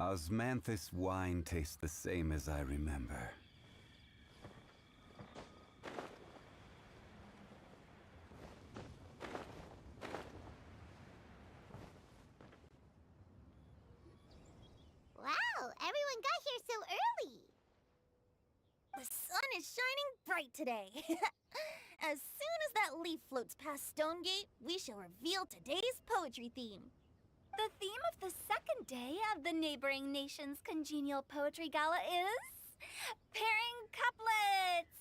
Osmanthus wine tastes the same as I remember. Wow, everyone got here so early! The sun is shining bright today. As soon as that leaf floats past Stonegate, we shall reveal today's poetry theme. The theme of the second day of the neighboring nation's congenial poetry gala is pairing couplets.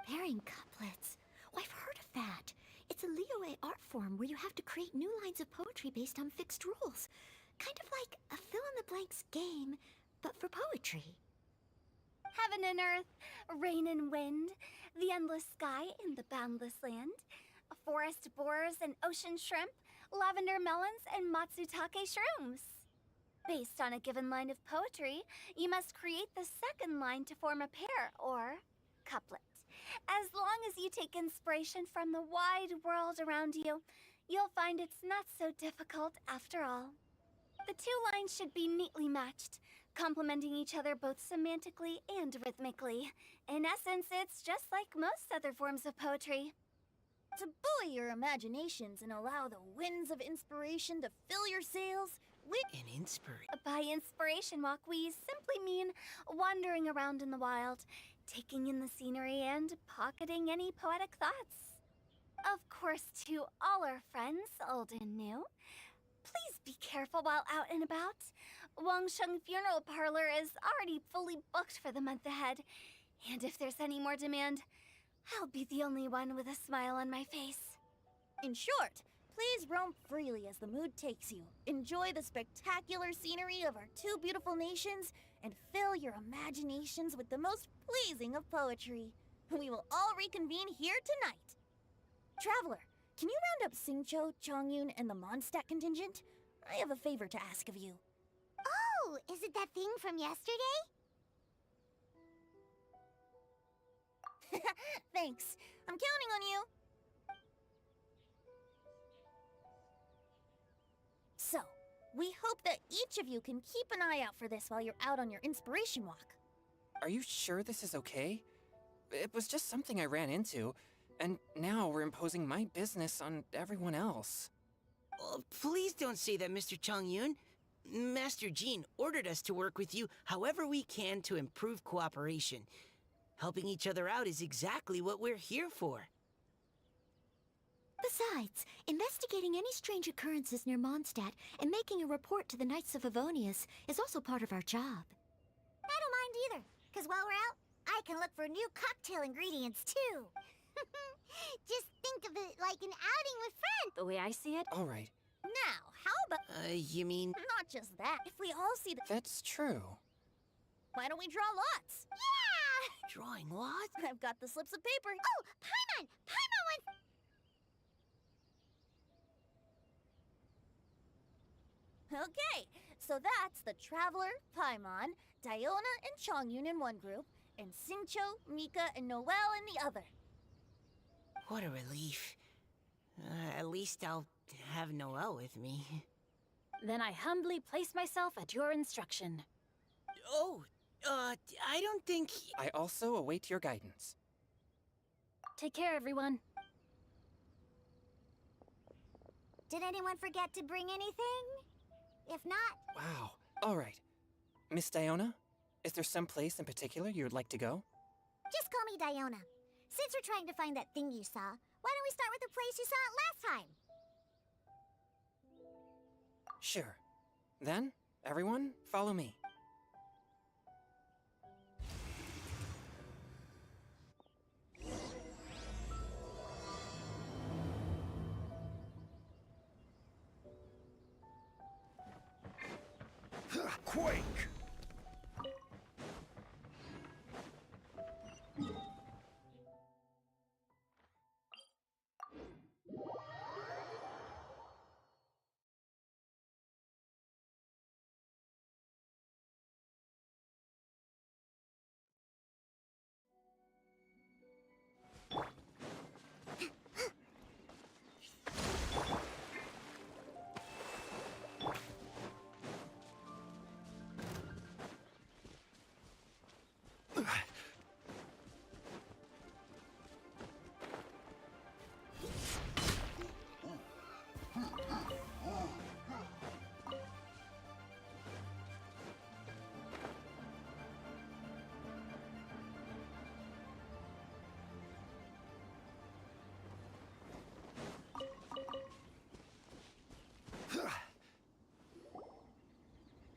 Pairing couplets? Oh, I've heard of that. It's a Liyue art form where you have to create new lines of poetry based on fixed rules. Kind of like a fill-in-the-blanks game, but for poetry. Heaven and earth, rain and wind, the endless sky and the boundless land, forest boars and ocean shrimp, lavender melons and matsutake shrooms. Based on a given line of poetry, you must create the second line to form a pair, or couplet. As long as you take inspiration from the wide world around you, you'll find it's not so difficult after all. The two lines should be neatly matched, complementing each other both semantically and rhythmically. In essence, it's just like most other forms of poetry. To buoy your imaginations and allow the winds of inspiration to fill your sails, By inspiration walk, we simply mean wandering around in the wild, taking in the scenery and pocketing any poetic thoughts. Of course, to all our friends, old and new, please be careful while out and about. Wangsheng Funeral Parlor is already fully booked for the month ahead, and if there's any more demand, I'll be the only one with a smile on my face. in short, please roam freely as the mood takes you. Enjoy the spectacular scenery of our two beautiful nations, and fill your imaginations with the most pleasing of poetry. We will all reconvene here tonight. Traveler, can you round up Xingqiu, Chongyun, and the Mondstadt contingent? I have a favor to ask of you. Oh, is it that thing from yesterday? Thanks. I'm counting on you. So, we hope that each of you can keep an eye out for this while you're out on your inspiration walk. Are you sure this is okay? It was just something I ran into, and now we're imposing my business on everyone else. Oh, please don't say that, Mr. Chongyun. Master Jean ordered us to work with you however we can to improve cooperation. Helping each other out is exactly what we're here for. Besides, investigating any strange occurrences near Mondstadt and making a report to the Knights of Avonius is also part of our job. I don't mind either, because while we're out, I can look for new cocktail ingredients too. Just think of it like an outing with friends. The way I see it, All right, Now, how about... You mean... Not just that. If we all see the... that's true. Why don't we draw lots? Yeah! Drawing lots? I've got the slips of paper. Oh, Paimon! Paimon wants... Okay, so that's the Traveler, Paimon, Diona, and Chongyun in one group, and Xingqiu, Mika, and Noelle in the other. What a relief. At least I'll have Noelle with me. then I humbly place myself at your instruction. Oh, I don't think... I also await your guidance. Take care, everyone. Did anyone forget to bring anything? If not, Wow. All right. Miss Diona, is there some place in particular you'd like to go? just call me Diona. Since we're trying to find that thing you saw, why don't we start with the place you saw it last time? Sure. Then, everyone, follow me. Quake!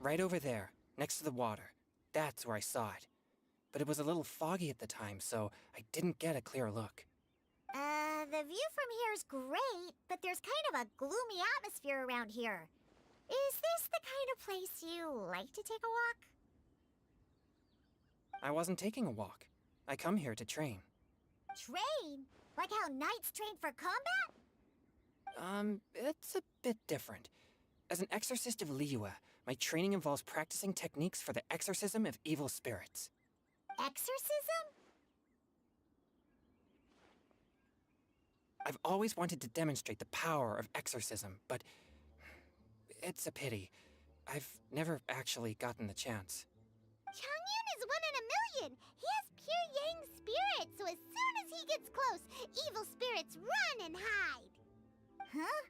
Right over there, next to the water. That's where I saw it. But it was a little foggy at the time, so I didn't get a clear look. The view from here is great, but there's kind of a gloomy atmosphere around here. Is this the kind of place you like to take a walk? I wasn't taking a walk. I come here to train. Train? Like how knights train for combat? It's a bit different. As an exorcist of Liyue, my training involves practicing techniques for the exorcism of evil spirits. Exorcism? I've always wanted to demonstrate the power of exorcism, but it's a pity. I've never actually gotten the chance. Changyun is 1 in a million! He has pure yang spirit, so as soon as he gets close, evil spirits run and hide! Huh?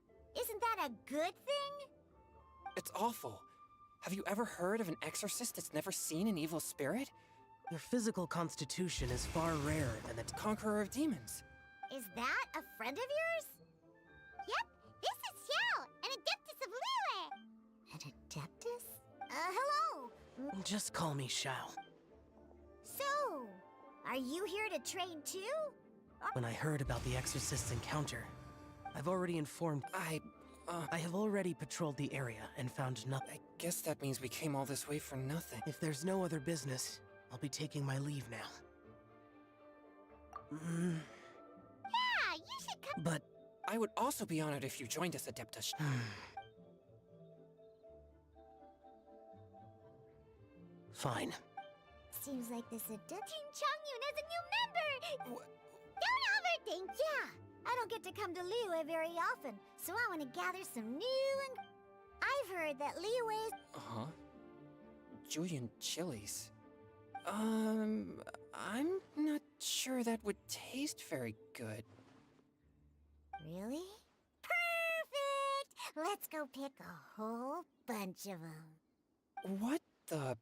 Isn't that a good thing? It's awful. Have you ever heard of an exorcist that's never seen an evil spirit? Your physical constitution is far rarer than the Conqueror of demons. Is that a friend of yours? Yep, this is Xiao, an adeptus of Liyue! An adeptus? Hello! Just call me Shao. So, are you here to train too? When I heard about the Exorcist's encounter, I've already informed... I have already patrolled the area and found nothing. I guess that means we came all this way for nothing. If there's no other business, I'll be taking my leave now. Yeah, you should come. But... I would also be honored if you joined us, Adeptus. Fine. Seems like this King Changyun has a new member! Don't overthink, yeah! I don't get to come to Liyue very often, so I want to gather some new and... I've heard that Liyue's... Uh-huh. Julian chilies. I'm not sure that would taste very good. Really? Perfect! Let's go pick a whole bunch of them. What the...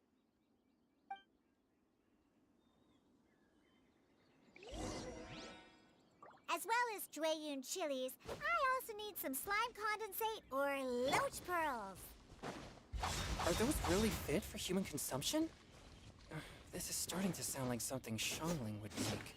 As well as Jueyun chilies, I also need some slime condensate or loach pearls. Are those really fit for human consumption? This is starting to sound like something Xiangling would make.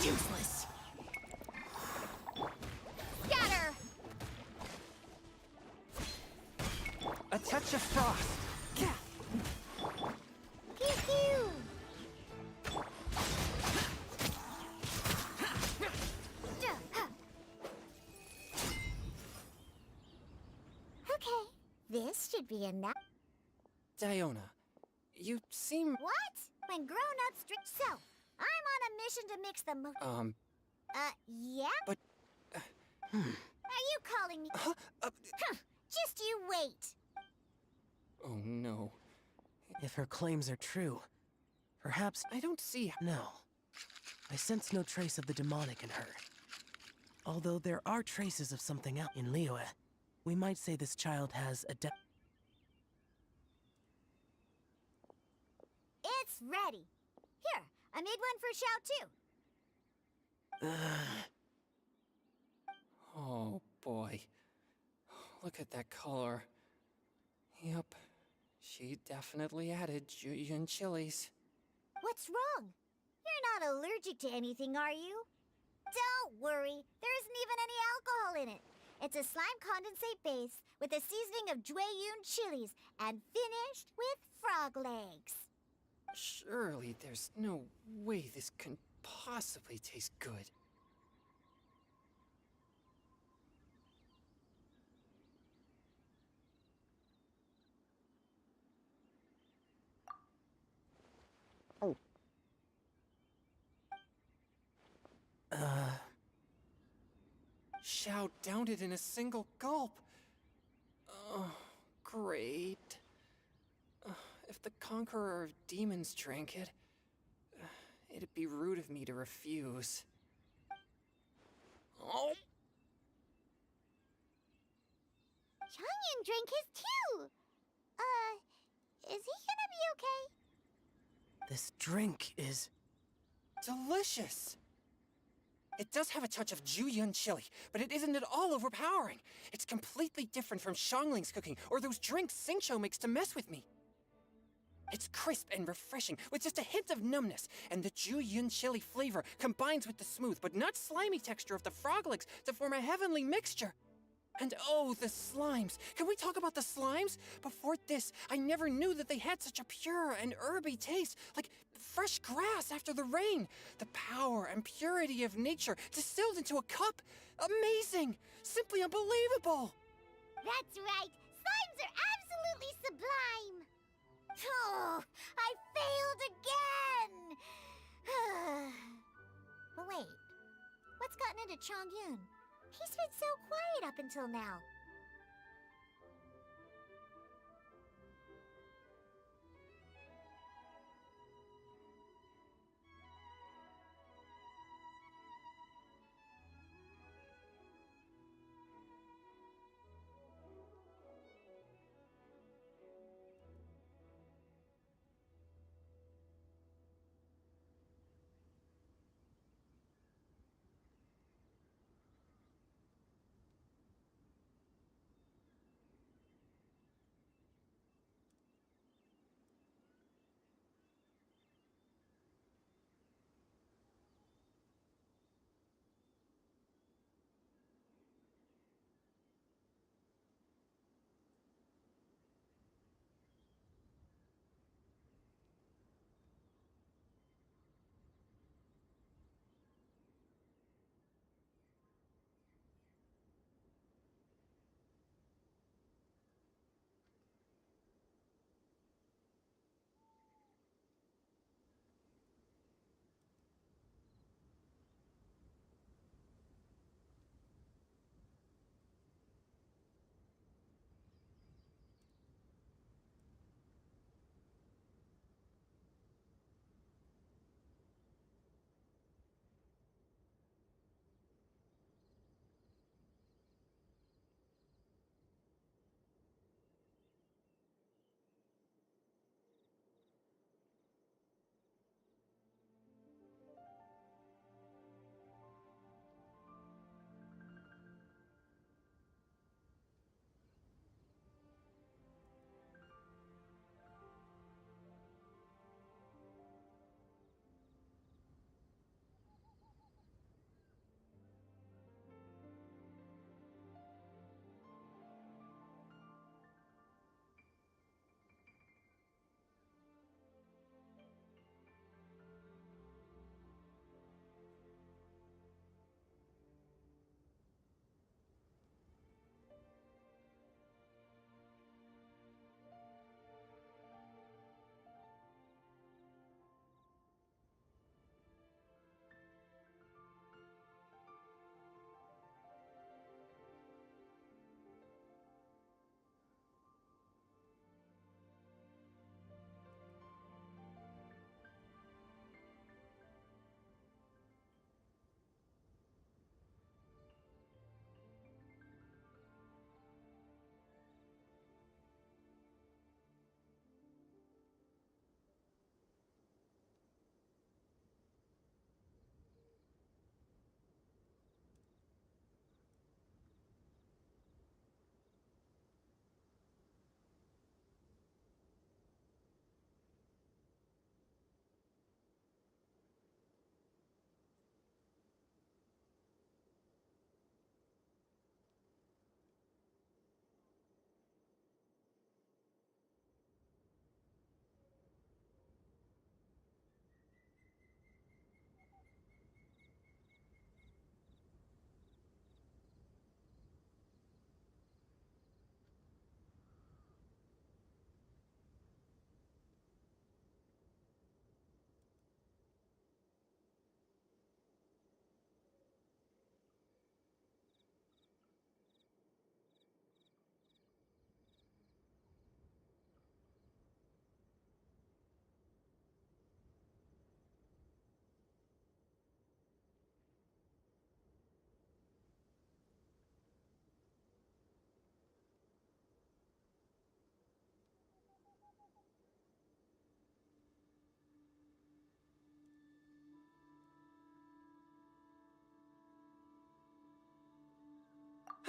Useless. Scatter! A touch of frost! Pew pew! Okay, this should be enough. Diona, you seem... What? When grown-ups drink... So, I'm on a mission to mix the Um, yeah? but Are you calling me? Huh? Just you wait. Oh no. If her claims are true, perhaps... I don't see. No. I sense no trace of the demonic in her. Although there are traces of something else in Liyue, we might say this child has a It's ready. Here, I made one for Xiao too. Oh boy. Look at that color. Yep. She definitely added Julian chilies. What's wrong? You're not allergic to anything, are you? Don't worry, there isn't even any alcohol in it. It's a slime condensate base with a seasoning of Jueyun chilies and finished with frog legs. Surely there's no way this can possibly taste good. Xiao downed it in a single gulp. Oh, great. If the Conqueror of Demons drank it, it'd be rude of me to refuse. Oh! Changyan drank his too. Is he gonna be okay? This drink is... Delicious! It does have a touch of Julian chili, but it isn't at all overpowering. It's completely different from Xiangling's cooking or those drinks Xingqiu makes to mess with me. It's crisp and refreshing, with just a hint of numbness, and the Julian chili flavor combines with the smooth but not slimy texture of the frog legs to form a heavenly mixture. And oh, the slimes! Can we talk about the slimes? Before this, I never knew that they had such a pure and herby taste, like fresh grass after the rain. The power and purity of nature distilled into a cup. Amazing! Simply unbelievable! That's right. Slimes are absolutely sublime. Oh, I failed again. But wait, what's gotten into Chongyun? He's been so quiet up until now.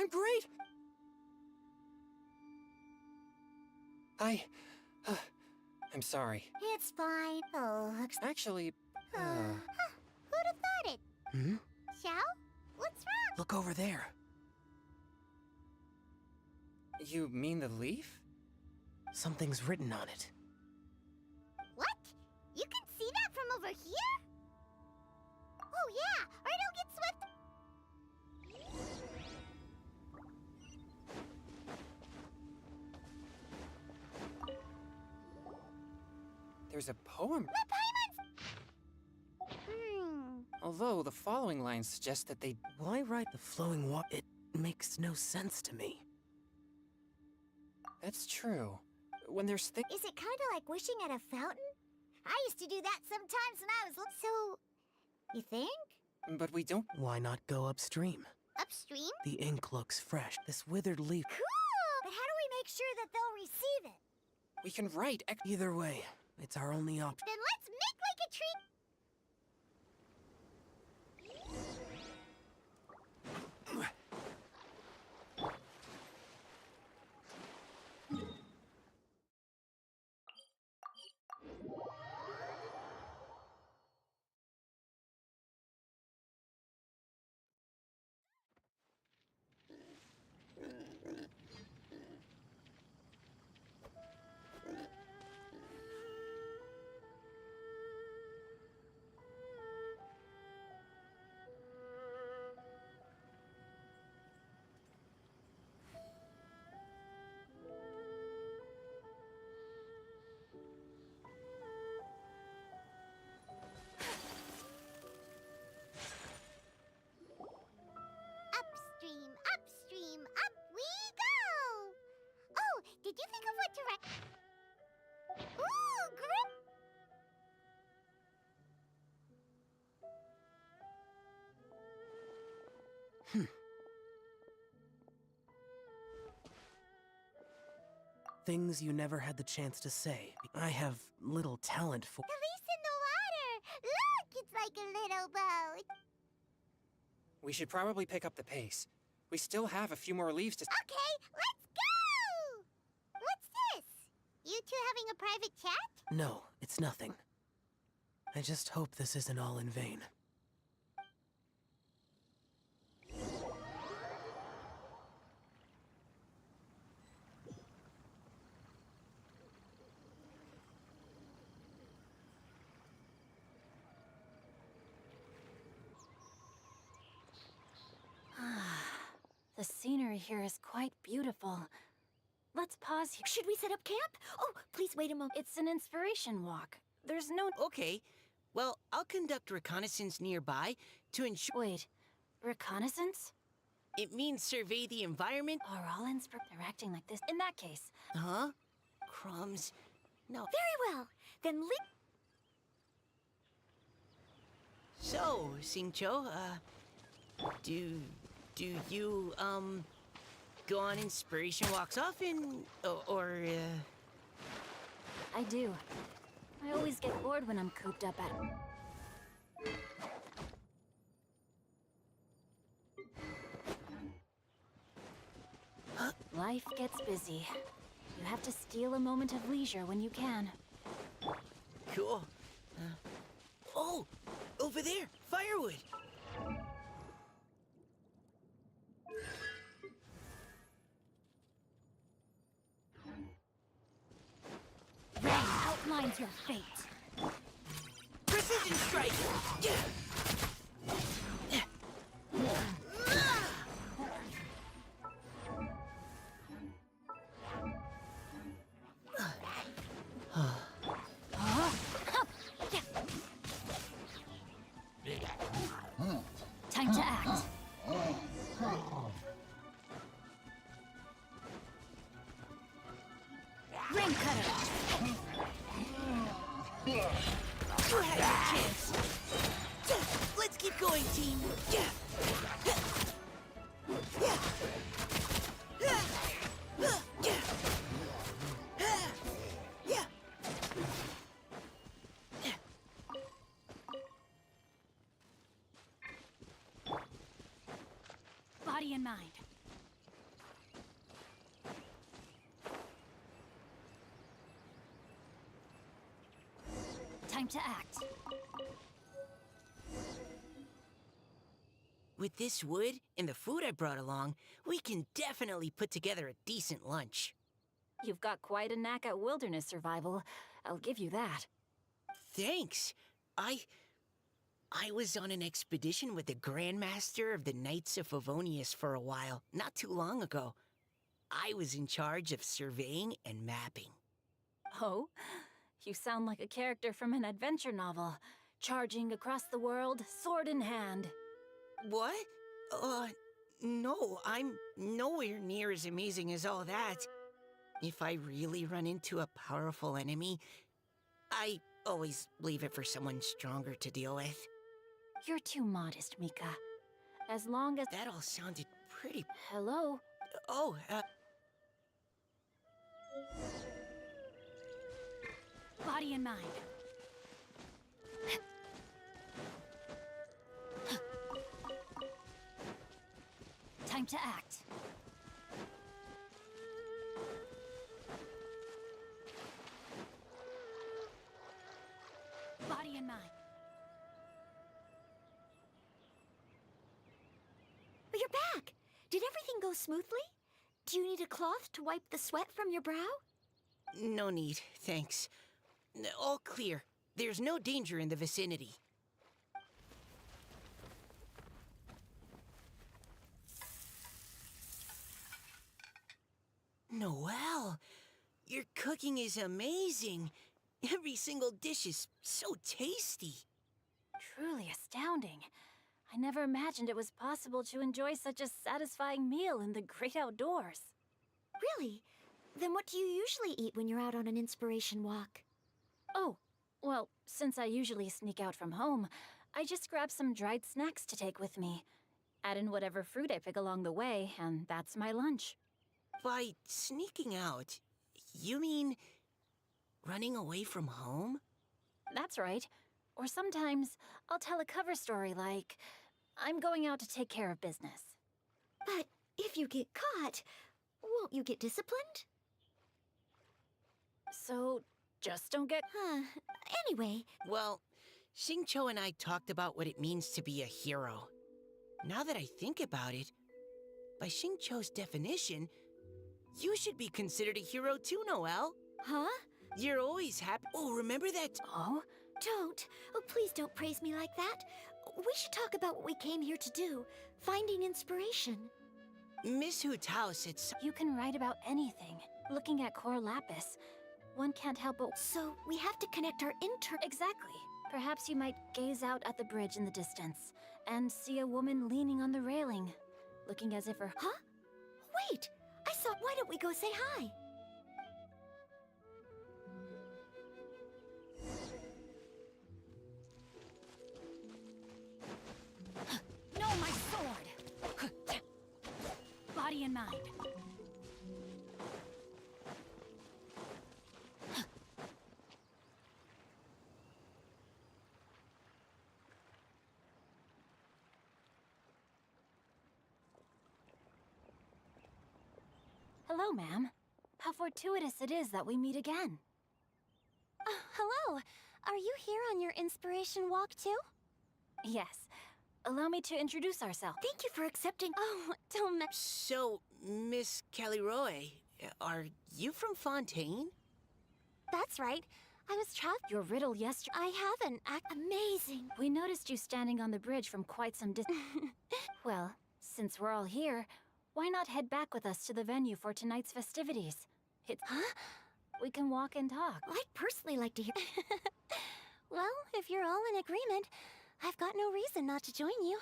I'm great! I'm sorry. It's fine. Oh, looks... Actually, Who'd have thought it? Hmm? Xiao? What's wrong? Look over there. you mean the leaf? Something's written on it. What? You can see that from over here? Oh yeah, or it'll get swept... There's a poem. The payments! Although the following lines suggest that they... Why write the flowing water? It makes no sense to me. That's true. When there's things... Is it kinda like wishing at a fountain? I used to do that sometimes when I was little. So... You think? But we don't... Why not go upstream? Upstream? The ink looks fresh. This withered leaf. Cool! But how do we make sure that they'll receive it? We can write Either way, it's our only option. Then let's make like a tree... Upstream, upstream, up we go! Oh, did you think of what to write? Ooh, grip! Things you never had the chance to say. I have little talent for. The leaf's in the water! Look, it's like a little boat! We should probably pick up the pace. We still have a few more leaves to... Okay, let's go! What's this? You two having a private chat? No, it's nothing. I just hope this isn't all in vain. The scenery here is quite beautiful. Let's pause here. Should we set up camp? Oh, please wait a moment. It's an inspiration walk. There's no... Okay. Well, I'll conduct reconnaissance nearby to ensure... Wait, reconnaissance? It means survey the environment. Are all they're acting like this? In that case, Huh? Crumbs. No. Very well. Then So, Xingqiu, do you, go on inspiration walks often? I do. I always get bored when I'm cooped up at... Life gets busy. You have to steal a moment of leisure when you can. Cool. Oh! Over there! Firewood! Rain outlines your fate. Precision strike! Yeah! Time to act. Ring cutter. You had your chance! Yeah. Let's keep going, team! Yeah. Yeah. Yeah. Body and mind. Time to act. With this wood and the food I brought along, we can definitely put together a decent lunch. You've got quite a knack at wilderness survival. I'll give you that. Thanks. I was on an expedition with the Grandmaster of the Knights of Favonius for a while, not too long ago. I was in charge of surveying and mapping. Oh? You sound like a character from an adventure novel. Charging across the world, sword in hand. What? No, I'm nowhere near as amazing as all that. If I really run into a powerful enemy, I always leave it for someone stronger to deal with. You're too modest, Mika. As long as... That all sounded pretty... Hello? Oh, Body and mind. Time to act. Body and mind. But you're back! Did everything go smoothly? Do you need a cloth to wipe the sweat from your brow? no need, thanks. All clear. There's no danger in the vicinity. Noelle, your cooking is amazing. Every single dish is so tasty. Truly astounding. I never imagined it was possible to enjoy such a satisfying meal in the great outdoors. Really? Then what do you usually eat when you're out on an inspiration walk? Oh, well, since I usually sneak out from home, I just grab some dried snacks to take with me. Add in whatever fruit I pick along the way, and that's my lunch. By sneaking out, you mean running away from home? That's right. Or sometimes I'll tell a cover story like, I'm going out to take care of business. But if you get caught, won't you get disciplined? So, just don't get... Anyway, Well, Xingqiu and I talked about what it means to be a hero. Now that I think about it, by Xingqiu's definition, you should be considered a hero too, Noelle. huh? You're always happy. Oh, remember that? Oh? Don't. Oh, please don't praise me like that. We should talk about what we came here to do. Finding inspiration. Miss Hu Tao said You can write about anything. Looking at Core Lapis, one can't help but... So, we have to connect our Exactly. Perhaps you might gaze out at the bridge in the distance and see a woman leaning on the railing, looking as if her... Huh? Wait! I saw... Why don't we go say hi? No, my sword! Body and mind. Hello, ma'am. How fortuitous it is that we meet again. Hello. Are you here on your inspiration walk too? Yes. Allow me to introduce ourselves. Thank you for accepting... Oh, don't So, Miss Caliroy, are you from Fontaine? That's right. I was Your riddle yesterday. I have an Amazing. We noticed you standing on the bridge from quite some distance. Well, since we're all here, why not head back with us to the venue for tonight's festivities? We can walk and talk. I'd personally like to hear... Well, if you're all in agreement, I've got no reason not to join you.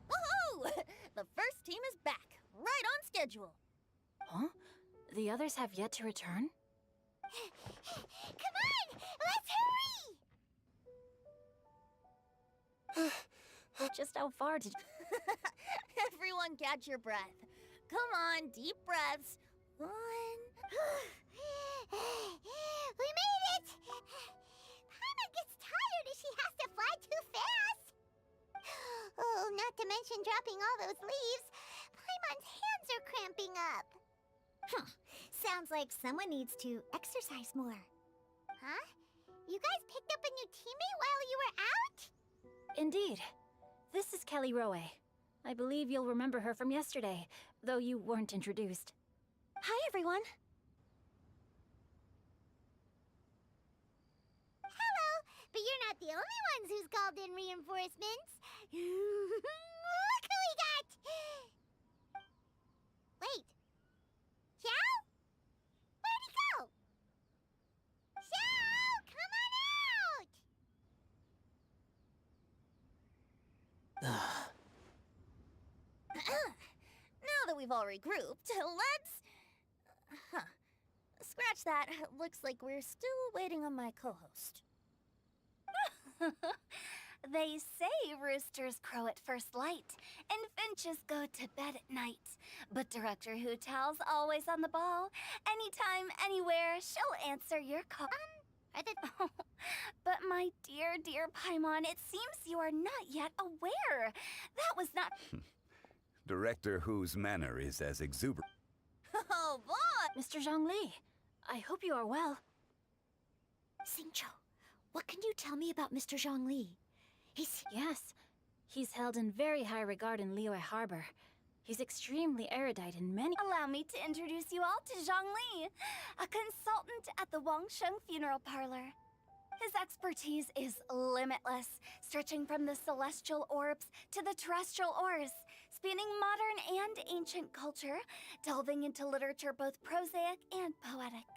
Woohoo! The first team is back, right on schedule. Huh? The others have yet to return? Come on! Let's hurry! Just how far did... Everyone catch your breath. Come on, deep breaths. 1, mention dropping all those leaves. Paimon's hands are cramping up. Huh. Sounds like someone needs to exercise more. Huh? You guys picked up a new teammate while you were out? Indeed. This is Kelly Rowe. I believe you'll remember her from yesterday, though you weren't introduced. Hi, everyone. Hello, but you're not the only ones who's called in reinforcements. Look who we got! Wait. Xiao? Where'd he go? Xiao, come on out! Now that we've all regrouped, let's... Huh. Scratch that. Looks like we're still waiting on my co-host. They say roosters crow at first light, and finches go to bed at night. But Director Hootal's always on the ball. Anytime, anywhere, she'll answer your call. Are the... But my dear, dear Paimon, it seems you are not yet aware. That was not... Director Whose manner is as exuberant. Oh, boy! Mr. Zhongli, I hope you are well. Xingqiu, what can you tell me about Mr. Zhongli? Yes, he's held in very high regard in Liyue Harbor. He's extremely erudite in many... Allow me to introduce you all to Zhongli, a consultant at the Wangsheng Funeral Parlor. His expertise is limitless, stretching from the celestial orbs to the terrestrial ores, spanning modern and ancient culture, delving into literature both prosaic and poetic.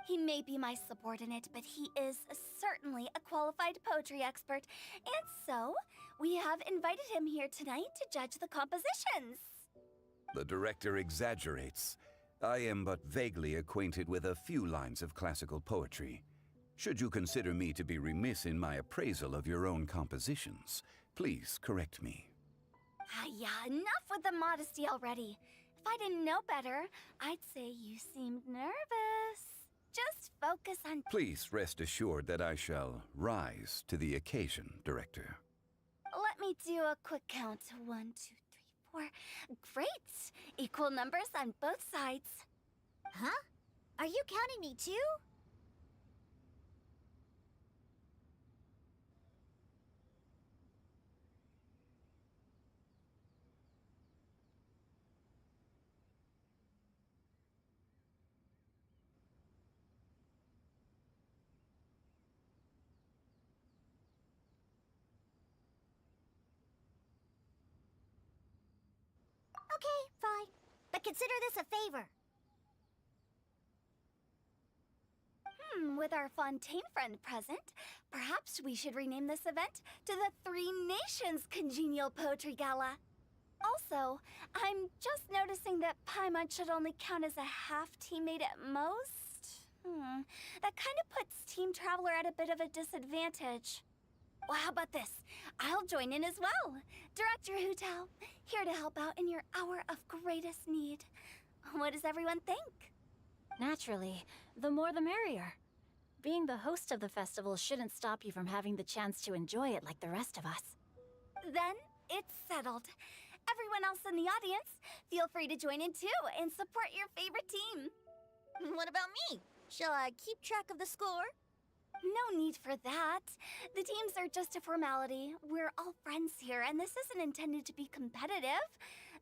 He may be my subordinate, but he is certainly a qualified poetry expert, and so we have invited him here tonight to judge the compositions. The director exaggerates. I am but vaguely acquainted with a few lines of classical poetry. Should you consider me to be remiss in my appraisal of your own compositions, please correct me. Yeah, enough with the modesty already. If I didn't know better, I'd say you seemed nervous. Just focus on... Please rest assured that I shall rise to the occasion, Director. Let me do a quick count. 1, 2, 3, 4. Great! Equal numbers on both sides. Huh? Are you counting me too? Okay, fine. But consider this a favor. With our Fontaine friend present, perhaps we should rename this event to the Three Nations Congenial Poetry Gala. Also, I'm just noticing that Paimon should only count as a half teammate at most. That kind of puts Team Traveler at a bit of a disadvantage. Well, how about this? I'll join in as well. Director Hootal, here to help out in your hour of greatest need. What does everyone think? Naturally, the more the merrier. Being the host of the festival shouldn't stop you from having the chance to enjoy it like the rest of us. Then, it's settled. Everyone else in the audience, feel free to join in too and support your favorite team. What about me? Shall I keep track of the score? No need for that. The teams are just a formality. We're all friends here, and this isn't intended to be competitive.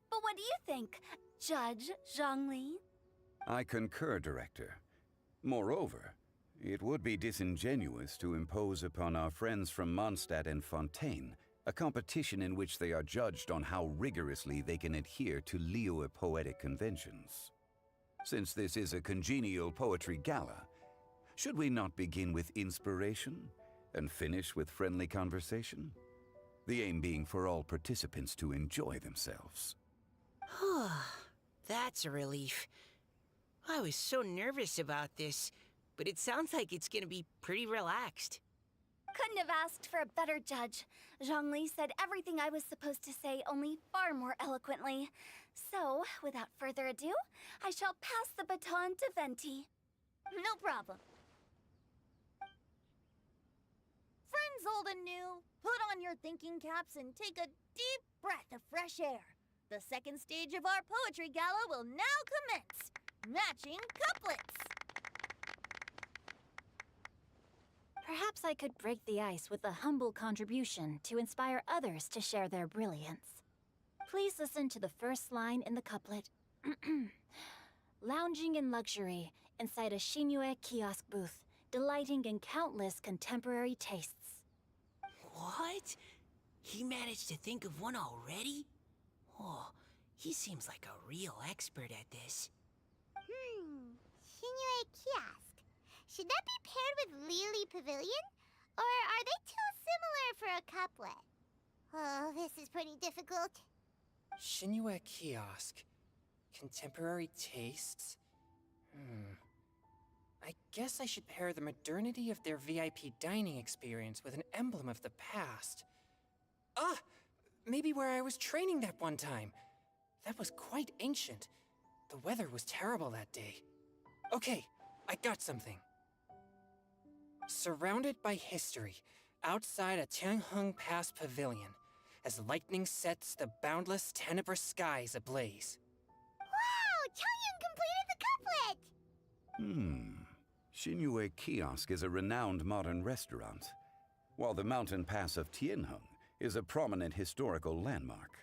But what do you think, Judge Zhongli? I concur, Director. Moreover, it would be disingenuous to impose upon our friends from Mondstadt and Fontaine a competition in which they are judged on how rigorously they can adhere to Liyue poetic conventions. Since this is a congenial poetry gala, should we not begin with inspiration and finish with friendly conversation? The aim being for all participants to enjoy themselves. That's a relief. I was so nervous about this, but it sounds like it's gonna be pretty relaxed. Couldn't have asked for a better judge. Zhongli said everything I was supposed to say, only far more eloquently. So, without further ado, I shall pass the baton to Venti. No problem. Friends old and new, put on your thinking caps and take a deep breath of fresh air. The second stage of our poetry gala will now commence. Matching couplets. Perhaps I could break the ice with a humble contribution to inspire others to share their brilliance. Please listen to the first line in the couplet. Lounging in luxury inside a Shinue kiosk booth, delighting in countless contemporary tastes. What? He managed to think of one already? Oh, he seems like a real expert at this. Shinue Kiosk. Should that be paired with Lily Pavilion? Or are they too similar for a couplet? Oh, this is pretty difficult. Shinue Kiosk. Contemporary tastes? I guess I should pair the modernity of their VIP dining experience with an emblem of the past. Ah! Maybe where I was training that one time. That was quite ancient. The weather was terrible that day. Okay, I got something. Surrounded by history, outside a Tianheng Pass pavilion, as lightning sets the boundless tenebrous skies ablaze. Wow! Changyun completed the couplet! Shinue Kiosk is a renowned modern restaurant, while the mountain pass of Tianheng is a prominent historical landmark.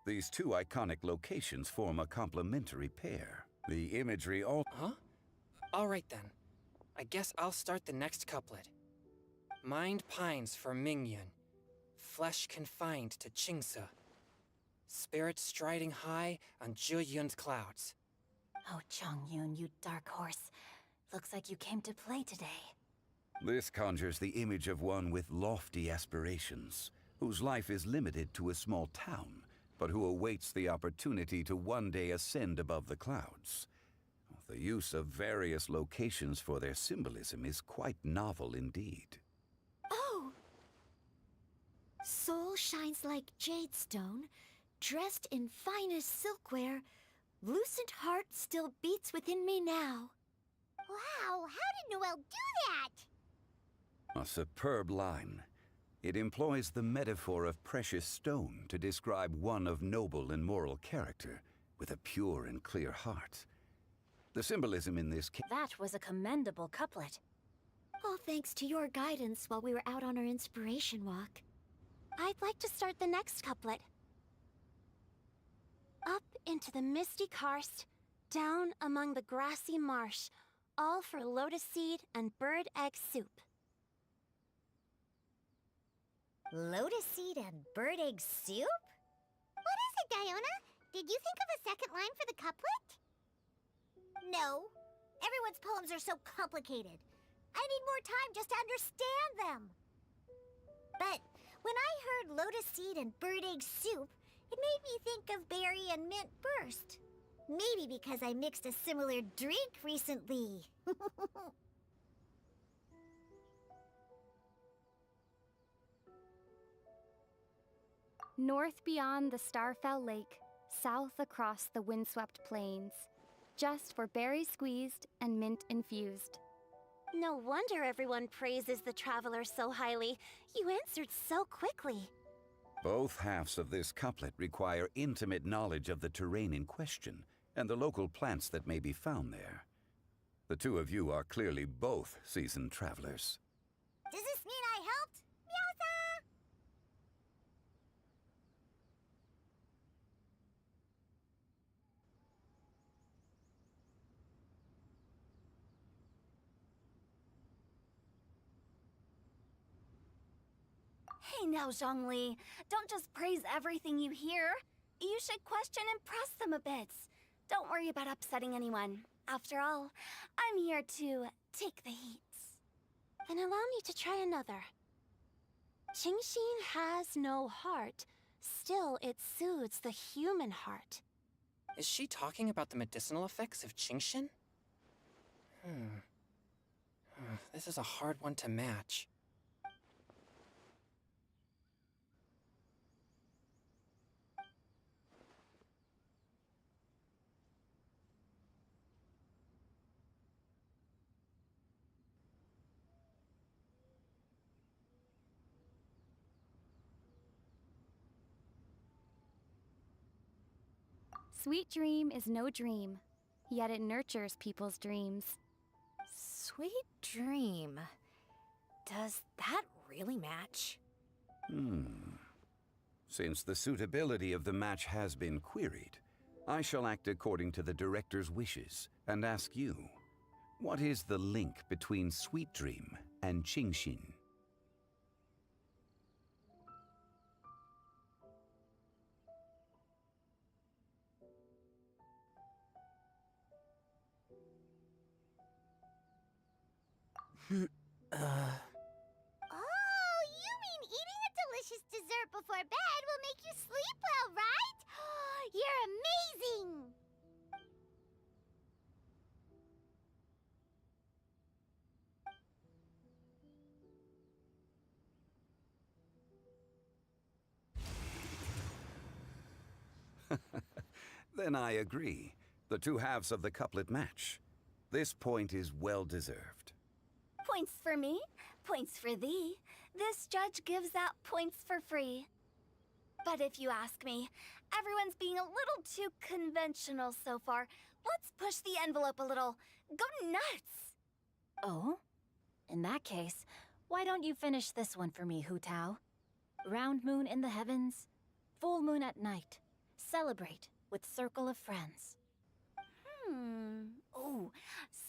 These two iconic locations form a complementary pair. The imagery Huh? Alright then. I guess I'll start the next couplet. Mind pines for Mingyun, flesh confined to Qingse. Spirit striding high on Zheyun's clouds. Oh, Changyun, you dark horse. Looks like you came to play today. This conjures the image of one with lofty aspirations, whose life is limited to a small town, but who awaits the opportunity to one day ascend above the clouds. The use of various locations for their symbolism is quite novel indeed. Oh! Soul shines like jade stone, dressed in finest silkwear. Lucent heart still beats within me now. Wow, how did Noelle do that? A superb line. It employs the metaphor of precious stone to describe one of noble and moral character, with a pure and clear heart. The symbolism in this case... That was a commendable couplet. All thanks to your guidance while we were out on our inspiration walk. I'd like to start the next couplet. Up into the misty karst, down among the grassy marsh, all for lotus seed and bird egg soup. Lotus seed and bird egg soup? What is it, Diona? Did you think of a second line for the couplet? No. Everyone's poems are so complicated. I need more time just to understand them. But when I heard lotus seed and bird egg soup, it made me think of berry and mint burst. Maybe because I mixed a similar drink recently. North beyond the Starfell Lake, south across the windswept plains. Just for berry squeezed and mint infused. No wonder everyone praises the traveler so highly. You answered so quickly. Both halves of this couplet require intimate knowledge of the terrain in question and the local plants that may be found there. The two of you are clearly both seasoned travelers. Does this mean I helped? Meowsa! Hey now, Zhongli. Don't just praise everything you hear. You should question and press them a bit. Don't worry about upsetting anyone. After all, I'm here to take the heat. Then allow me to try another. Qingxin has no heart. Still, it soothes the human heart. Is she talking about the medicinal effects of Qingxin? This is a hard one to match. sweet dream is no dream, yet it nurtures people's dreams. Sweet dream. Does that really match? Since the suitability of the match has been queried, I shall act according to the director's wishes and ask you, what is the link between Sweet Dream and Qingshin? Oh, you mean eating a delicious dessert before bed will make you sleep well, right? You're amazing! Then I agree. The two halves of the couplet match. This point is well deserved. Points for me, points for thee. This judge gives out points for free. But if you ask me, everyone's being a little too conventional so far. Let's push the envelope a little. Go nuts! Oh? In that case, why don't you finish this one for me, Hu Tao? Round moon in the heavens, full moon at night. Celebrate with circle of friends. Oh,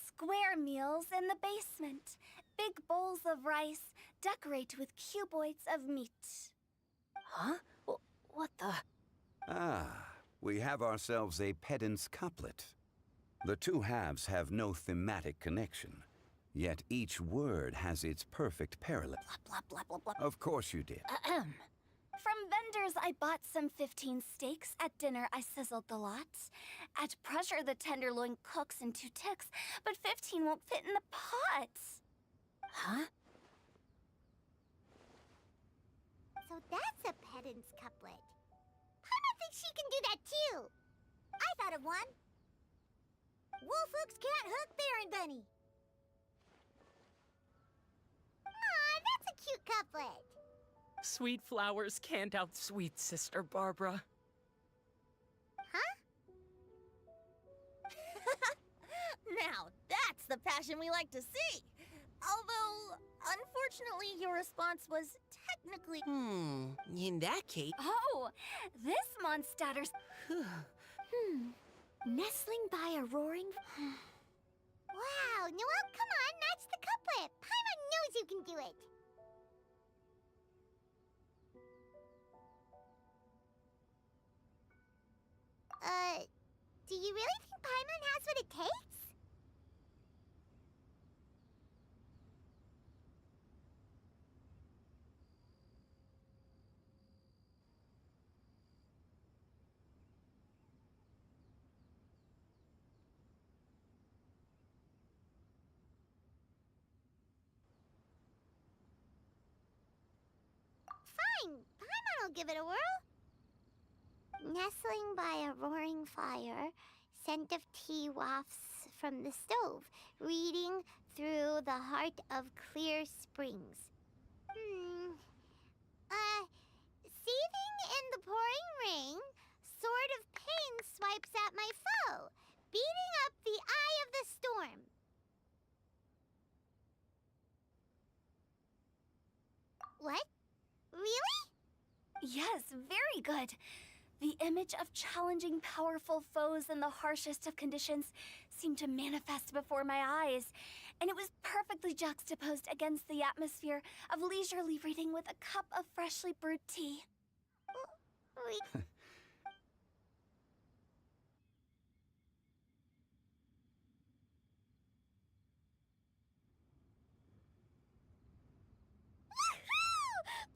square meals in the basement. Big bowls of rice, decorate with cuboids of meat. Huh? What the? Ah, we have ourselves a pedant's couplet. The two halves have no thematic connection, yet each word has its perfect parallel. Blah, blah, blah, blah, blah. Of course you did. Ahem. From vendors, I bought some 15 steaks. At dinner, I sizzled the lots. At pressure, the tenderloin cooks in 2 ticks, but 15 won't fit in the pots. Huh? So that's a pedant's couplet. Paimon thinks she can do that too. I thought of one. Wolf hooks can't hook Baron Bunny. Aw, that's a cute couplet. Sweet flowers can't outsweet Sister Barbara. Huh? Now, that's the passion we like to see. Although, unfortunately, your response was technically... In that case... Oh, this monster's... Nestling by a roaring... Wow, Noelle, come on, match the couplet. Paimon knows you can do it. Do you really think Paimon has what it takes? Fine, Paimon will give it a whirl. Nestling by a roaring fire, scent of tea wafts from the stove, reading through the heart of clear springs. Seething in the pouring rain, sword of pain swipes at my foe, beating up the eye of the storm. What? Really? Yes, very good. The image of challenging powerful foes in the harshest of conditions seemed to manifest before my eyes, and it was perfectly juxtaposed against the atmosphere of leisurely reading with a cup of freshly brewed tea.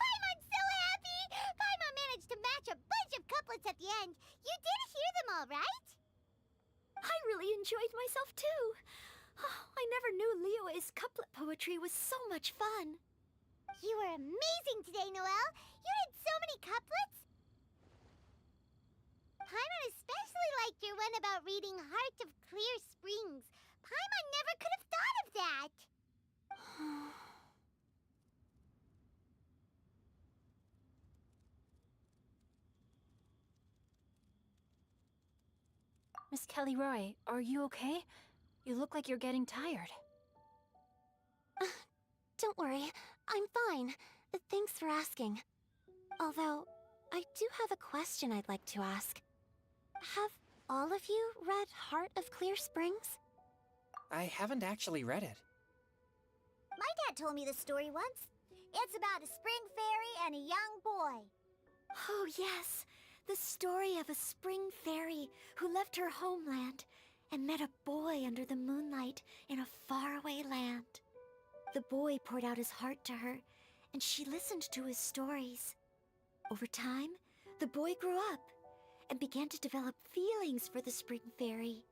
Paimon's so happy! Paimon managed to match a bunch of couplets at the end. You did hear them all, right? I really enjoyed myself too. I never knew Liyue's couplet poetry was so much fun. You were amazing today, Noelle. You did so many couplets. Paimon especially liked your one about reading Heart of Clear Springs. Paimon never could have thought of that. Miss Kelly Roy, are you okay? You look like you're getting tired. Don't worry, I'm fine. Thanks for asking. Although, I do have a question I'd like to ask. Have all of you read Heart of Clear Springs? I haven't actually read it. My dad told me the story once. It's about a spring fairy and a young boy. Oh, yes. The story of a spring fairy who left her homeland and met a boy under the moonlight in a faraway land. The boy poured out his heart to her, and she listened to his stories. Over time, the boy grew up and began to develop feelings for the spring fairy.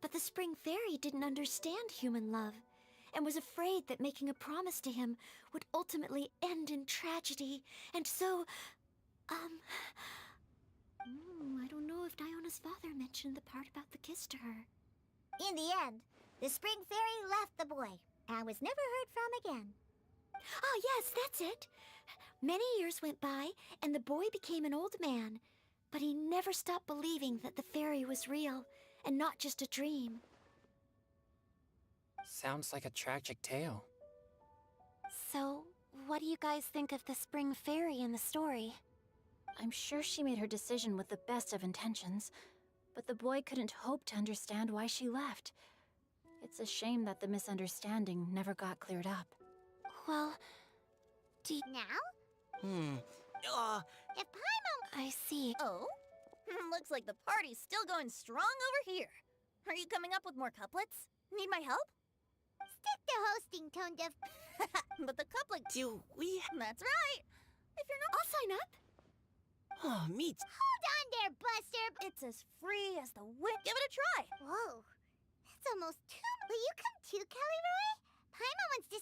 But the spring fairy didn't understand human love and was afraid that making a promise to him would ultimately end in tragedy. And so, I don't know if Diona's father mentioned the part about the kiss to her. In the end, the spring fairy left the boy and was never heard from again. Ah, yes, that's it. Many years went by, and the boy became an old man, but he never stopped believing that the fairy was real and not just a dream. Sounds like a tragic tale. So, what do you guys think of the spring fairy in the story? I'm sure she made her decision with the best of intentions, but the boy couldn't hope to understand why she left. It's a shame that the misunderstanding never got cleared up. Well, Now, if Paimon... I see. Oh? Looks like the party's still going strong over here. Are you coming up with more couplets? Need my help? Stick to hosting, Tone Deaf. But the couplet... Do we... That's right. If you're not... I'll sign up. Oh, me too. Hold on there, Buster. It's as free as the wind. Give it a try. Whoa, that's almost too... Will you come too, Kelly Roy? Paimon wants to...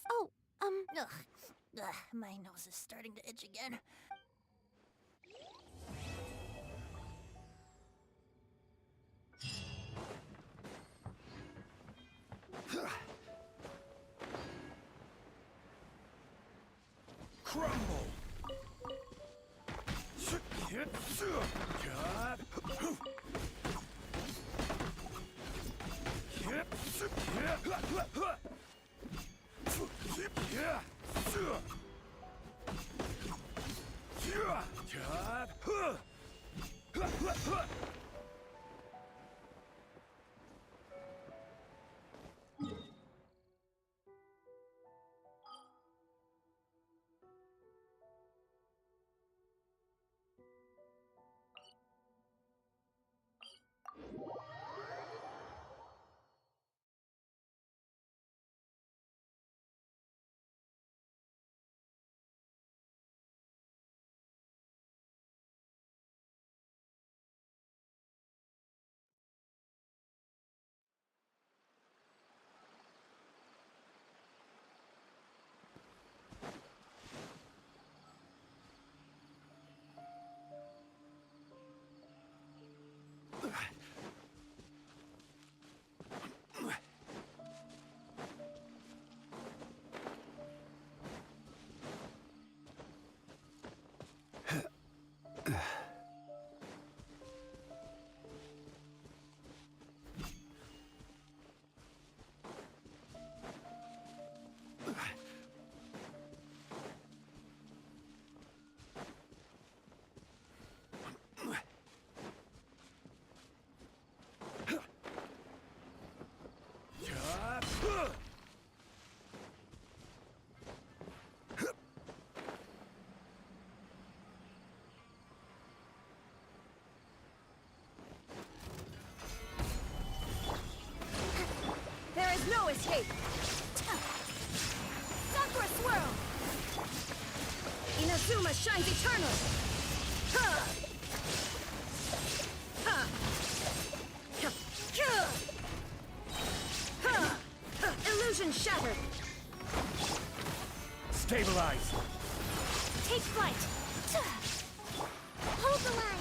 Ugh, my nose is starting to itch again. Crumble! There is no escape. Sakura swirl. Inazuma shines eternal. Ha! Ha! Ha! Ha! Illusion shattered. Stabilize! Take flight. Hold the line.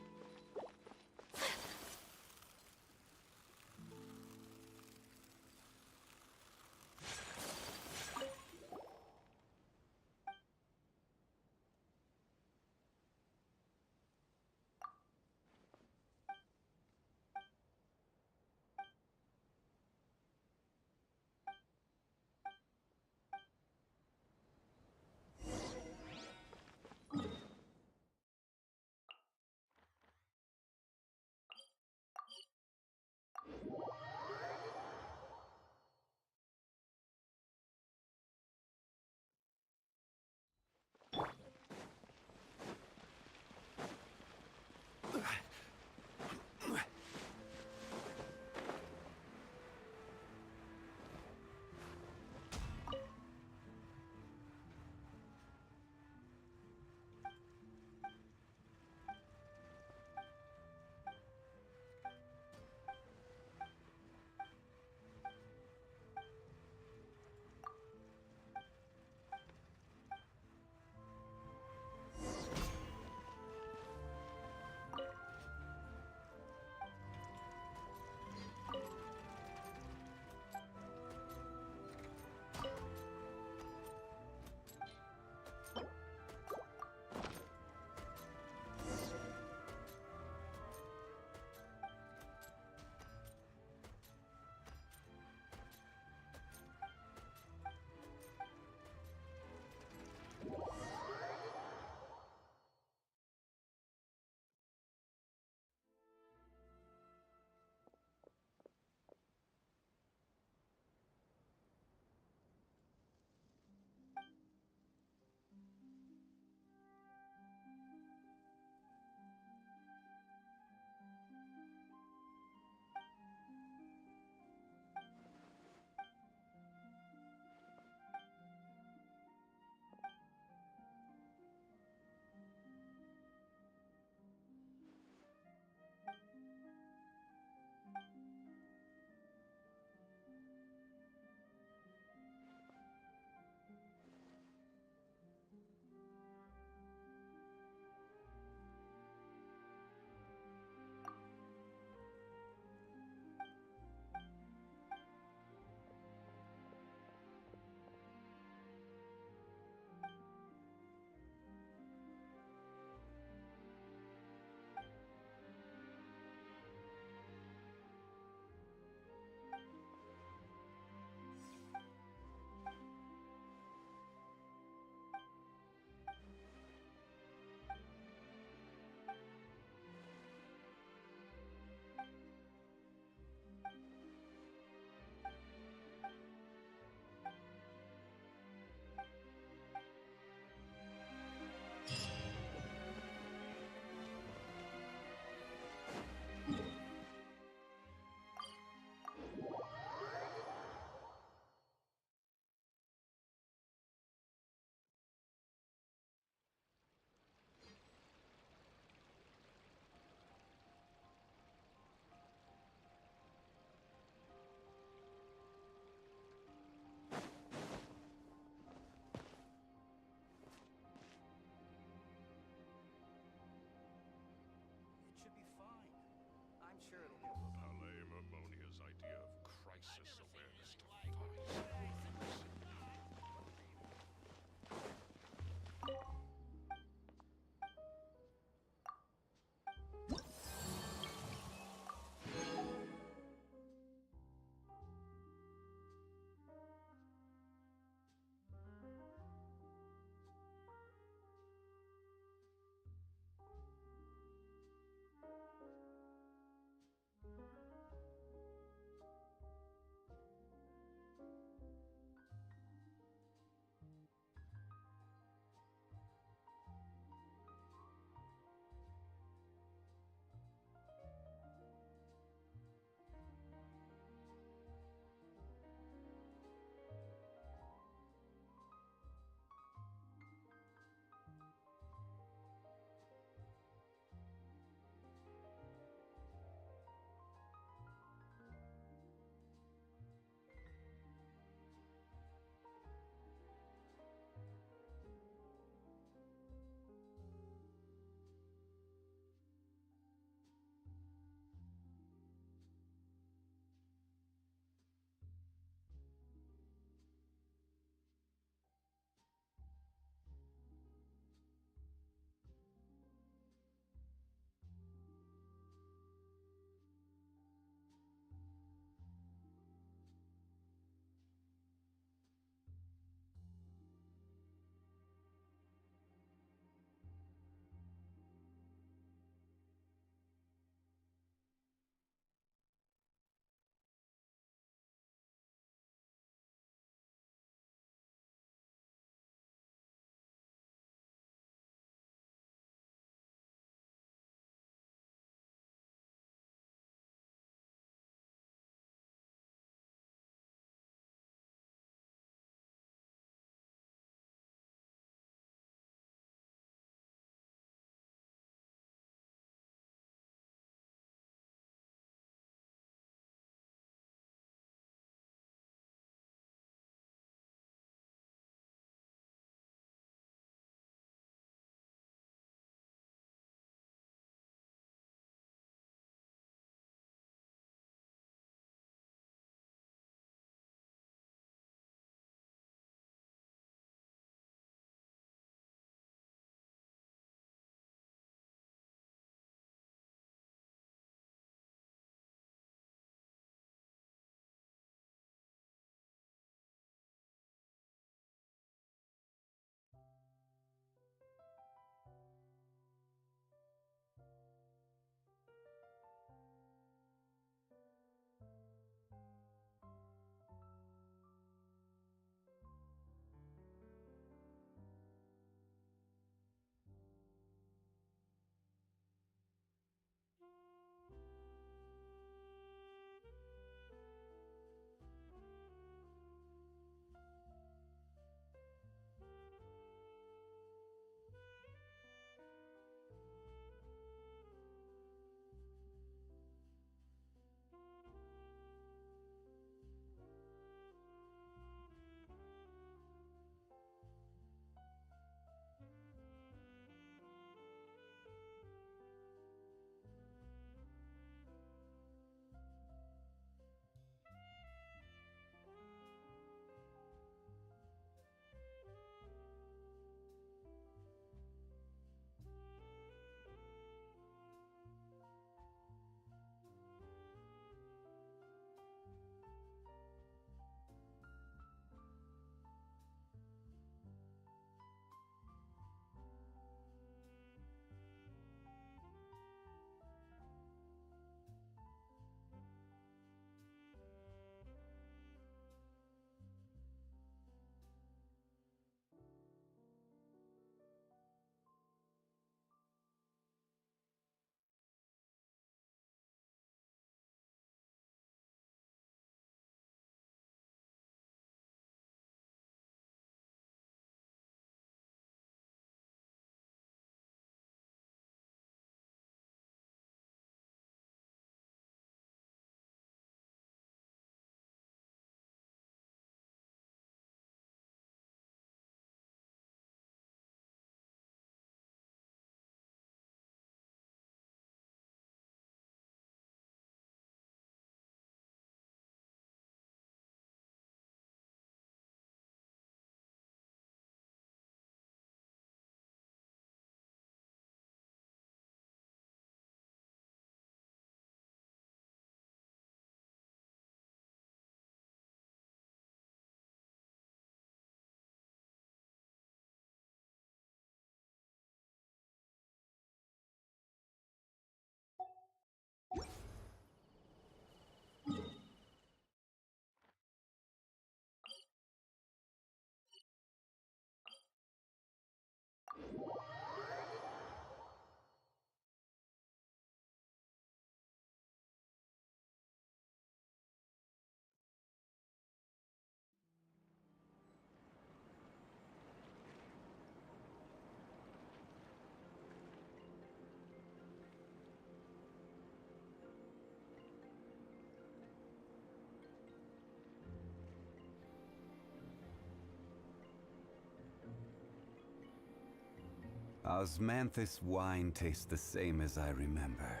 Osmanthus wine tastes the same as I remember.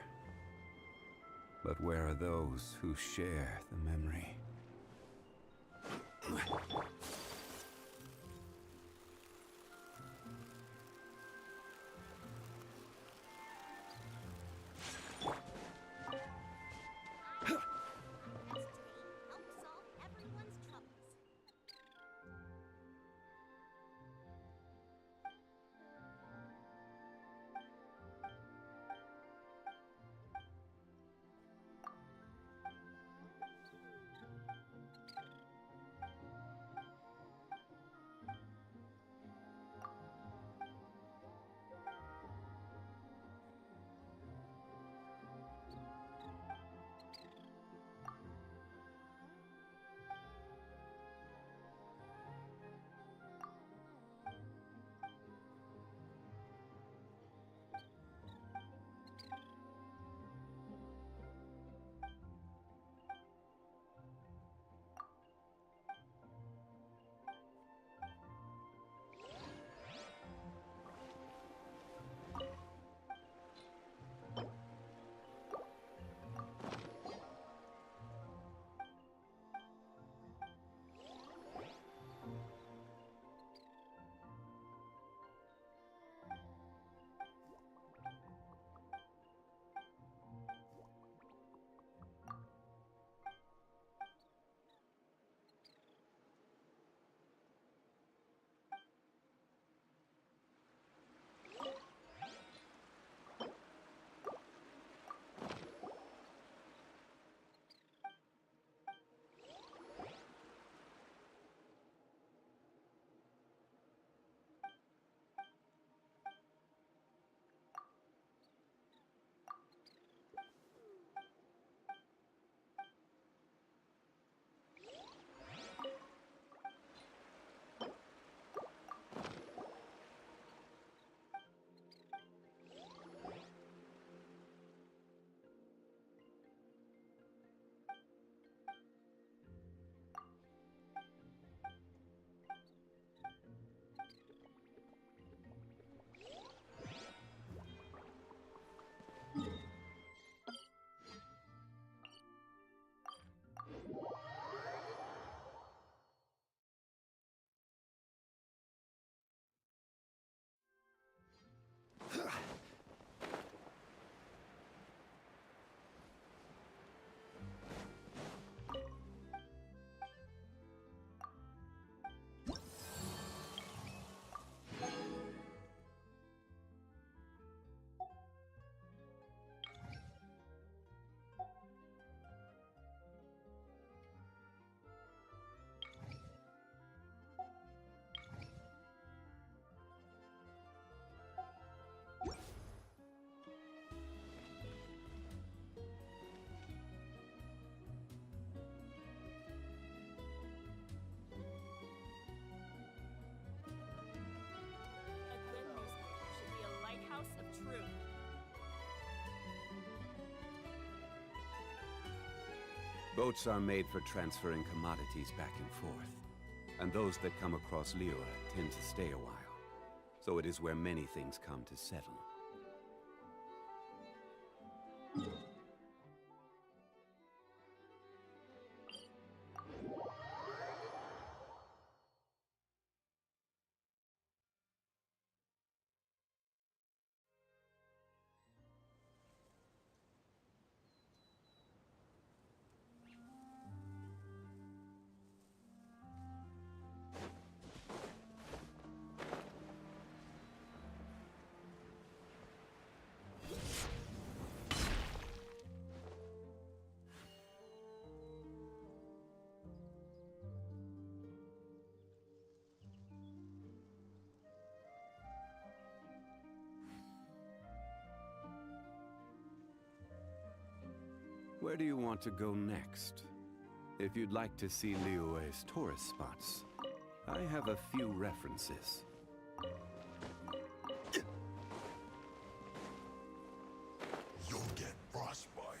But where are those who share the memory? Boats are made for transferring commodities back and forth, and those that come across Liyue tend to stay a while, so it is where many things come to settle. Where do you want to go next? If you'd like to see Liyue's tourist spots, I have a few references. You'll get frostbite.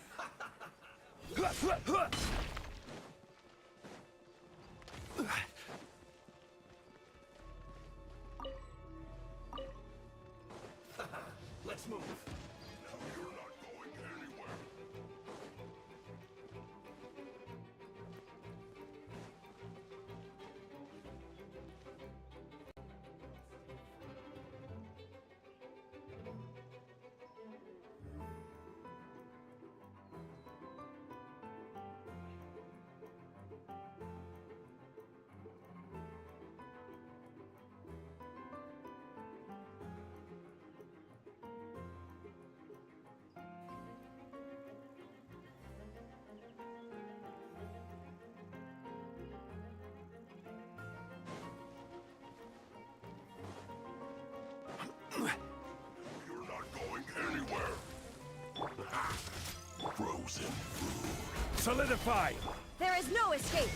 Solidify! There is no escape!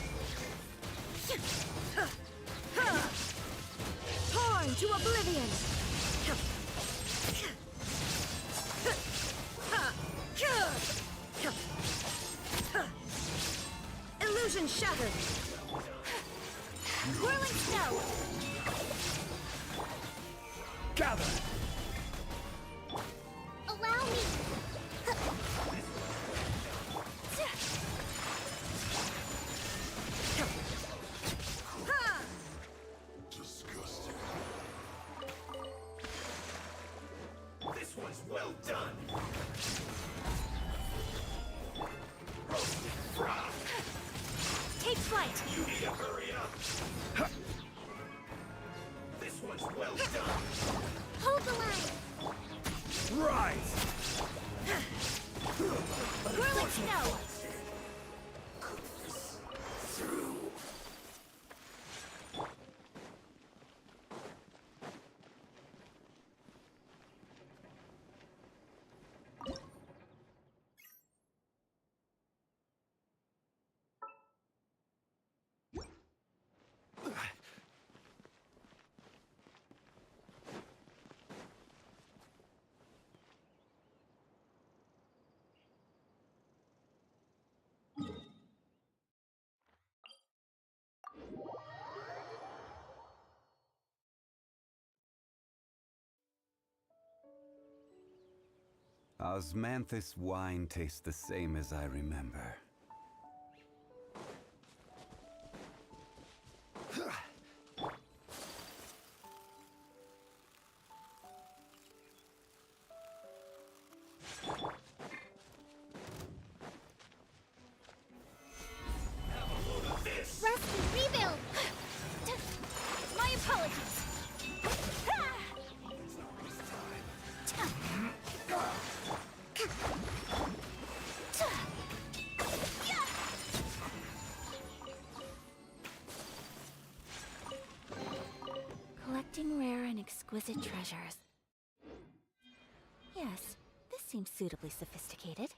Torn to oblivion! Illusion shattered! Whirling snow! Gather! Allow me! Disgusting. This one's well done! Take flight! You need to hurry up! This one's well done! Hold the line! Rise! Whirling snow! Osmanthus wine tastes the same as I remember. Rest and rebuild! My apologies! Collecting rare and exquisite treasures. Yes, this seems suitably sophisticated.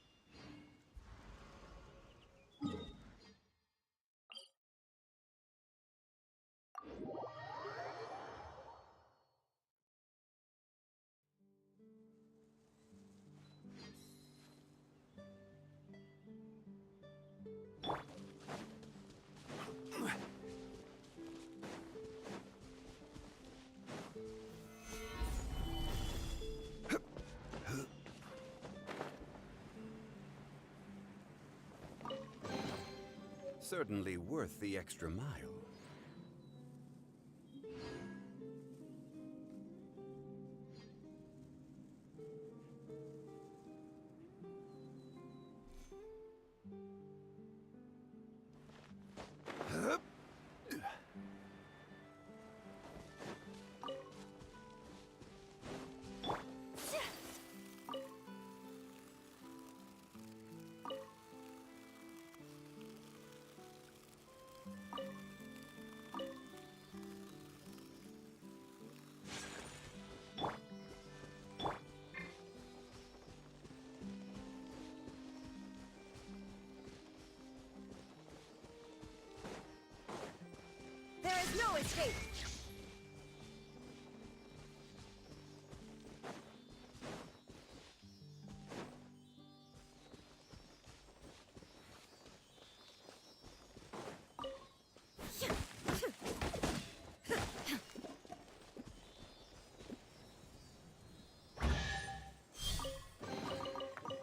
Certainly worth the extra mile. There is no escape!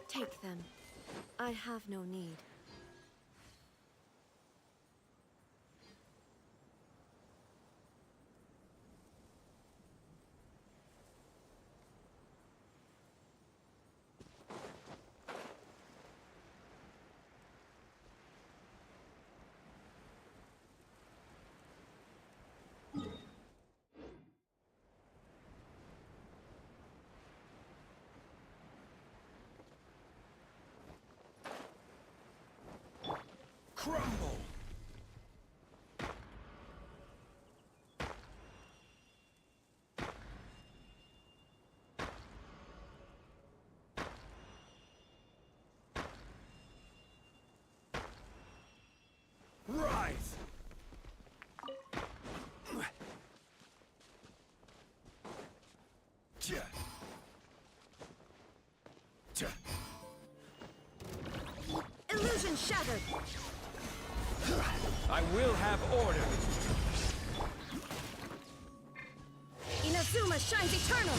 Take them. I have no need. Crumble! Illusion shattered! I will have order. Inazuma shines eternal!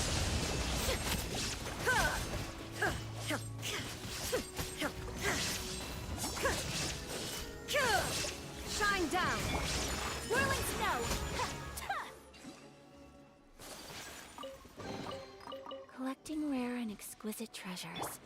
Shine down! Whirling snow! Collecting rare and exquisite treasures.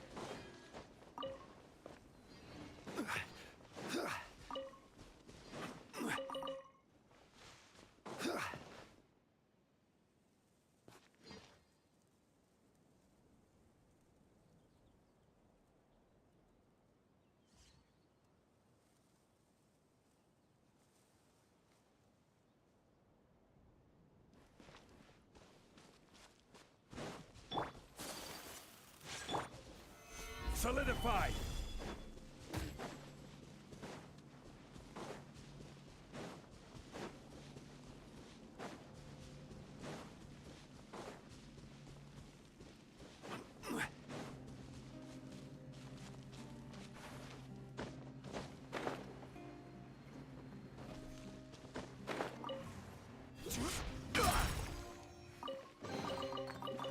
Solidified.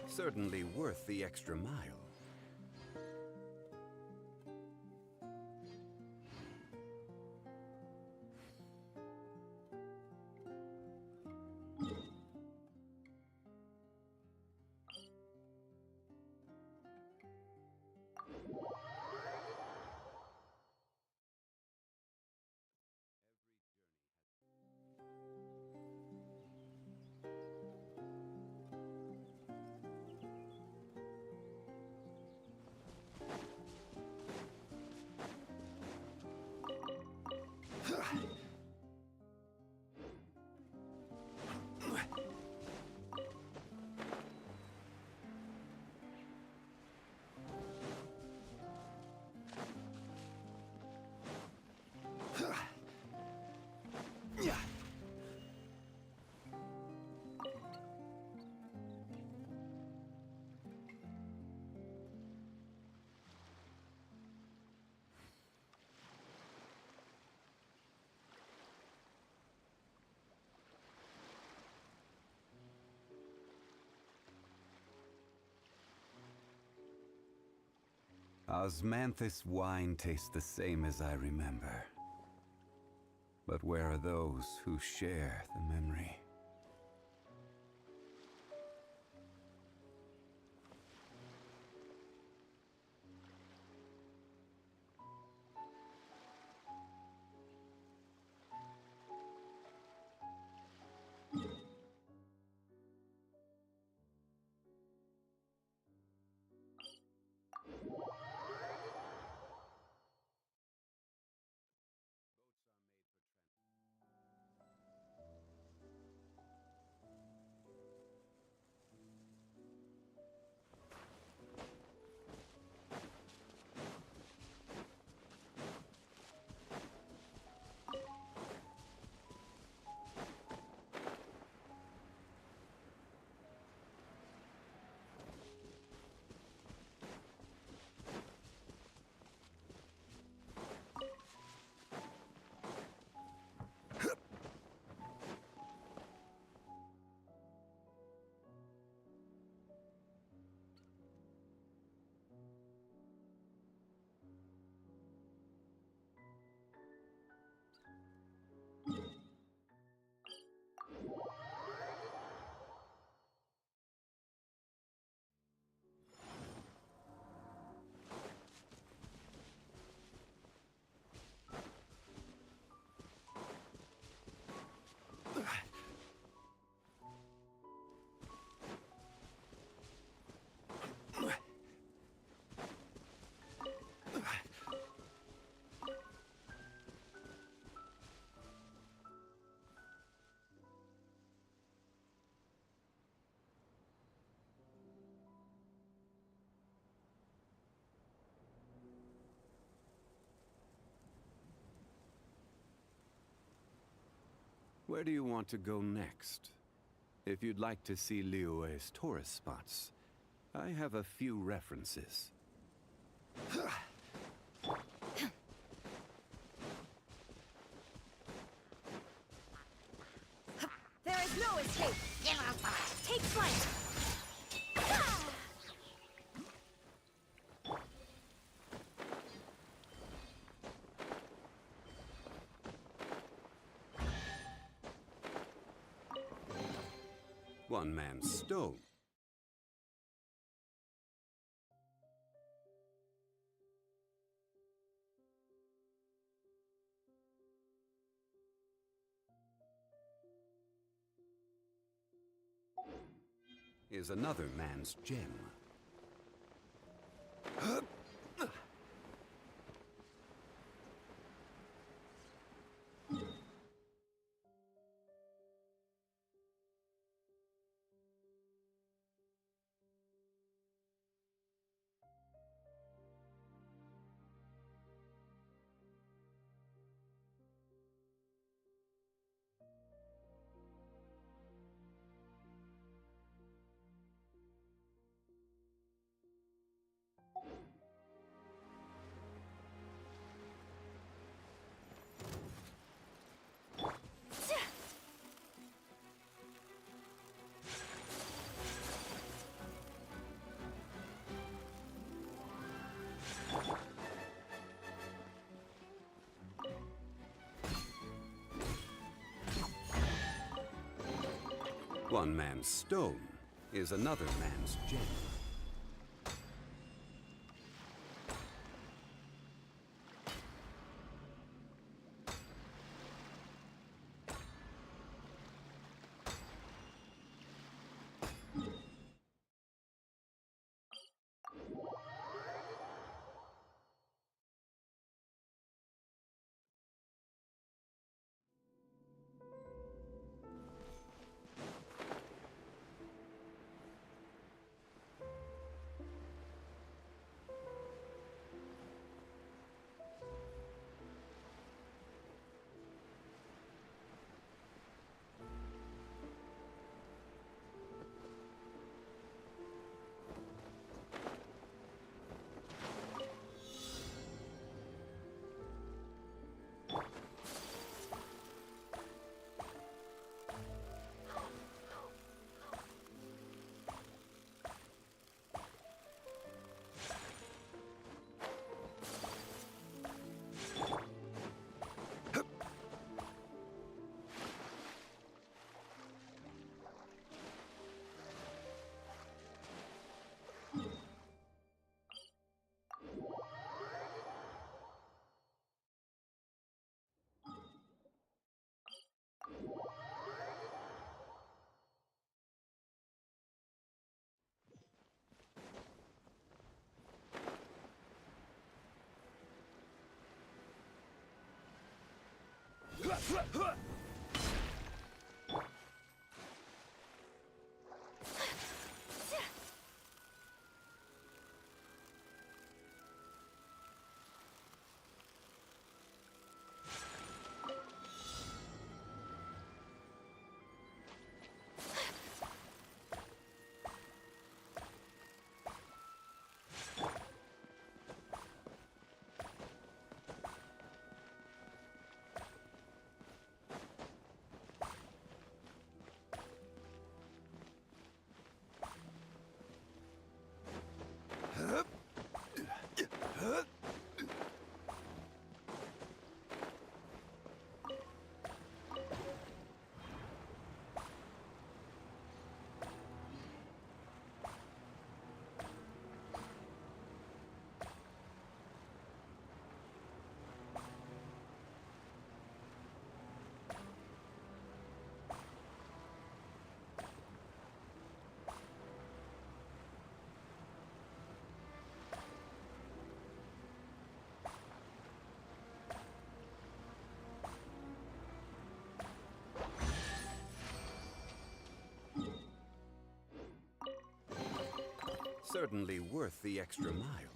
Certainly worth the extra mile. Osmanthus wine tastes the same as I remember. But where are those who share the memory? Where do you want to go next? If you'd like to see Liyue's tourist spots, I have a few references. There is no escape! Take flight! One man's stone is another man's gem. One man's stone is another man's gem. Certainly worth the extra mile.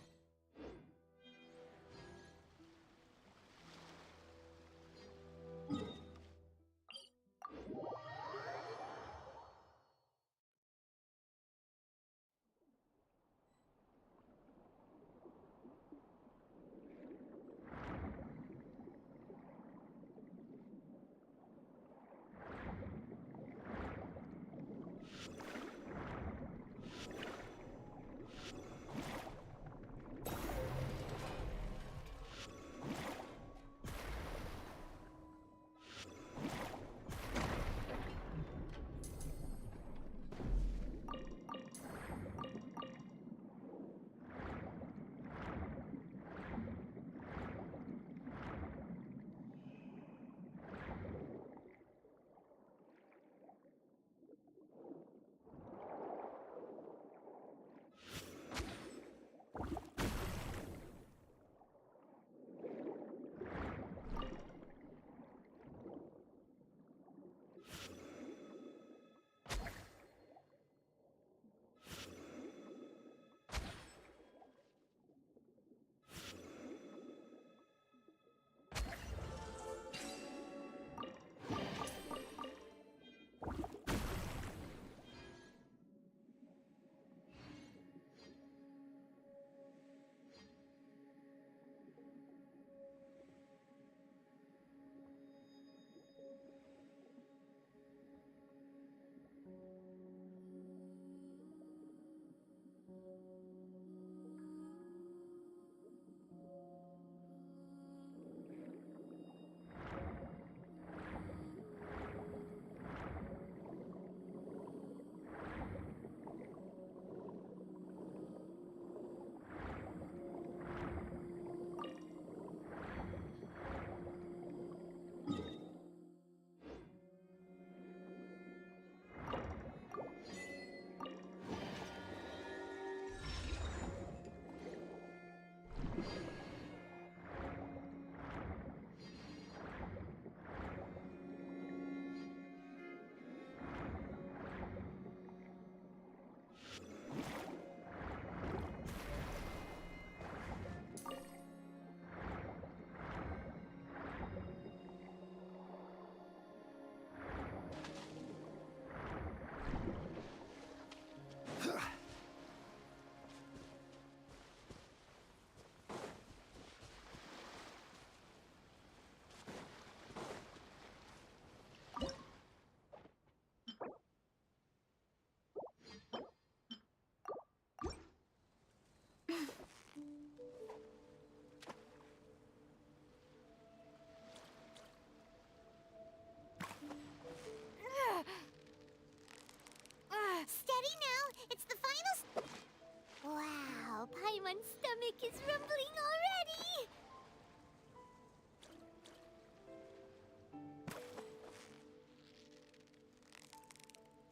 stomach is rumbling already!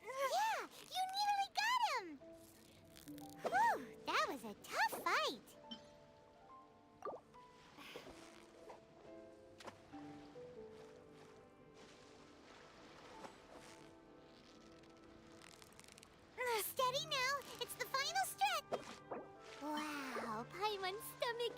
Yeah! You nearly got him! Whew! That was a tough fight! Steady now! It's the final stretch! Wow, Paimon's stomach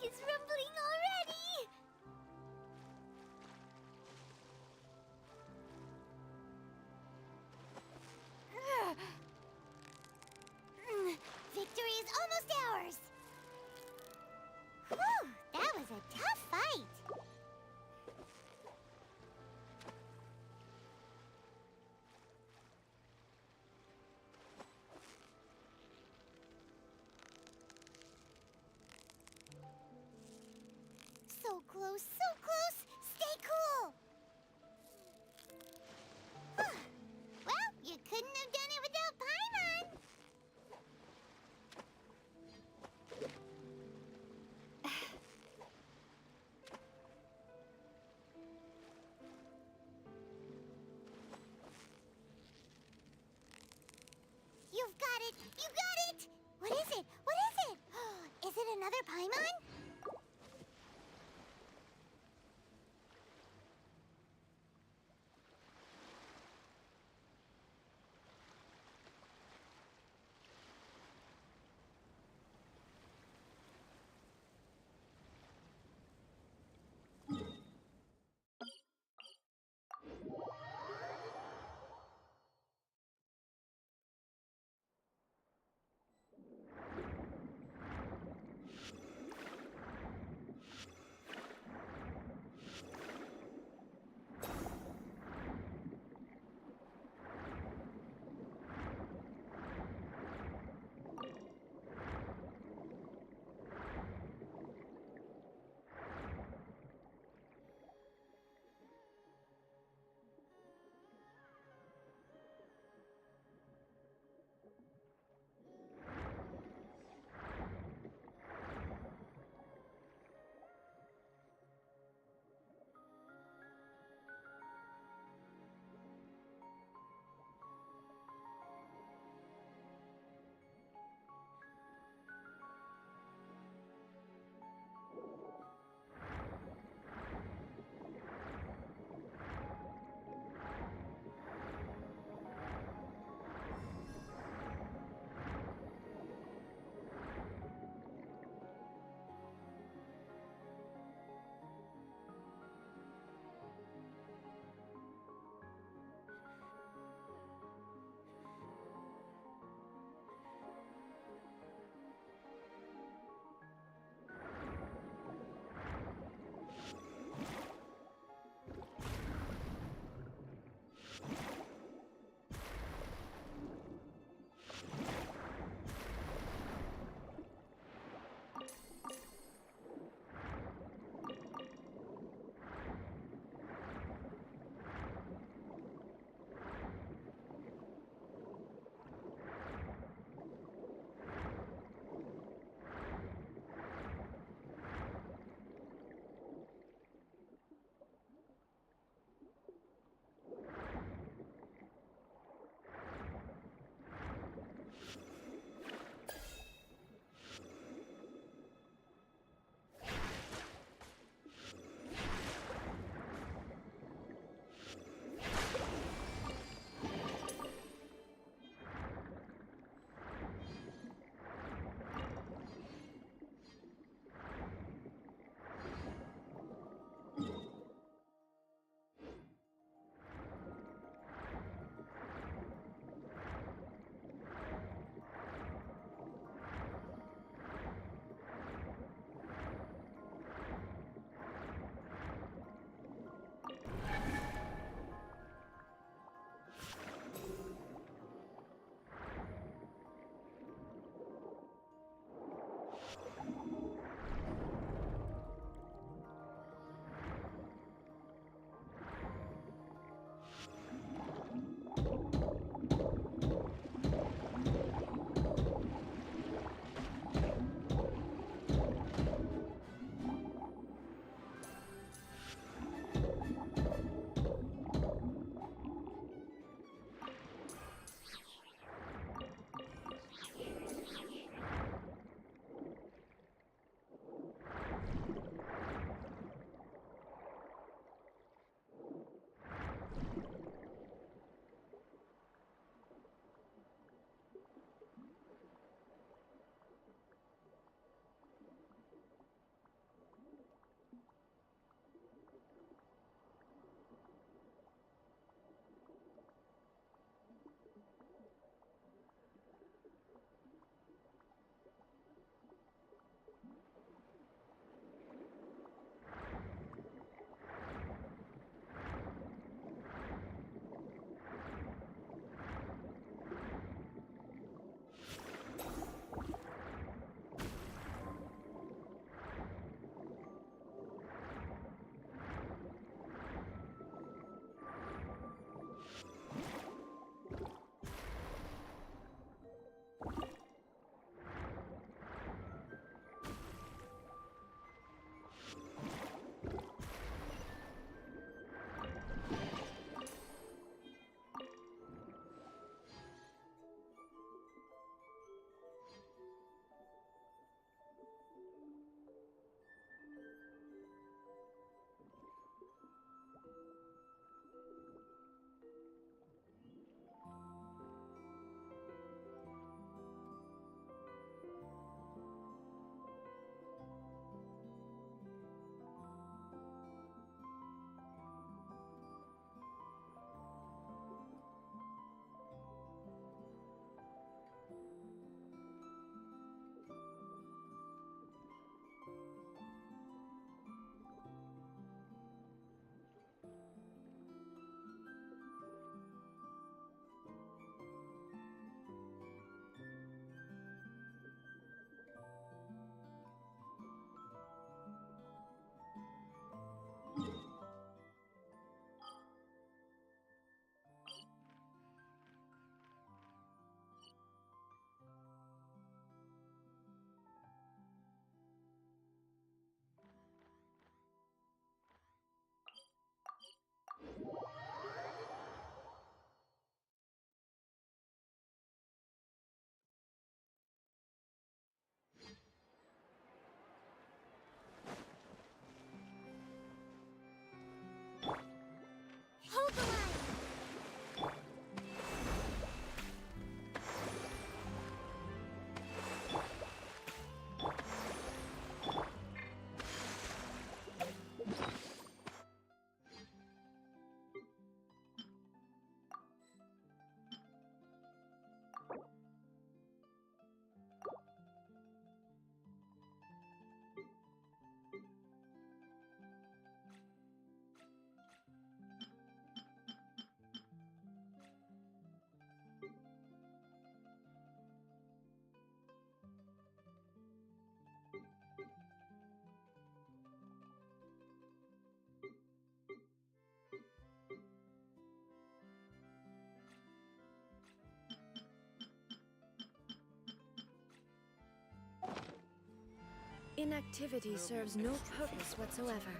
inactivity serves no purpose whatsoever.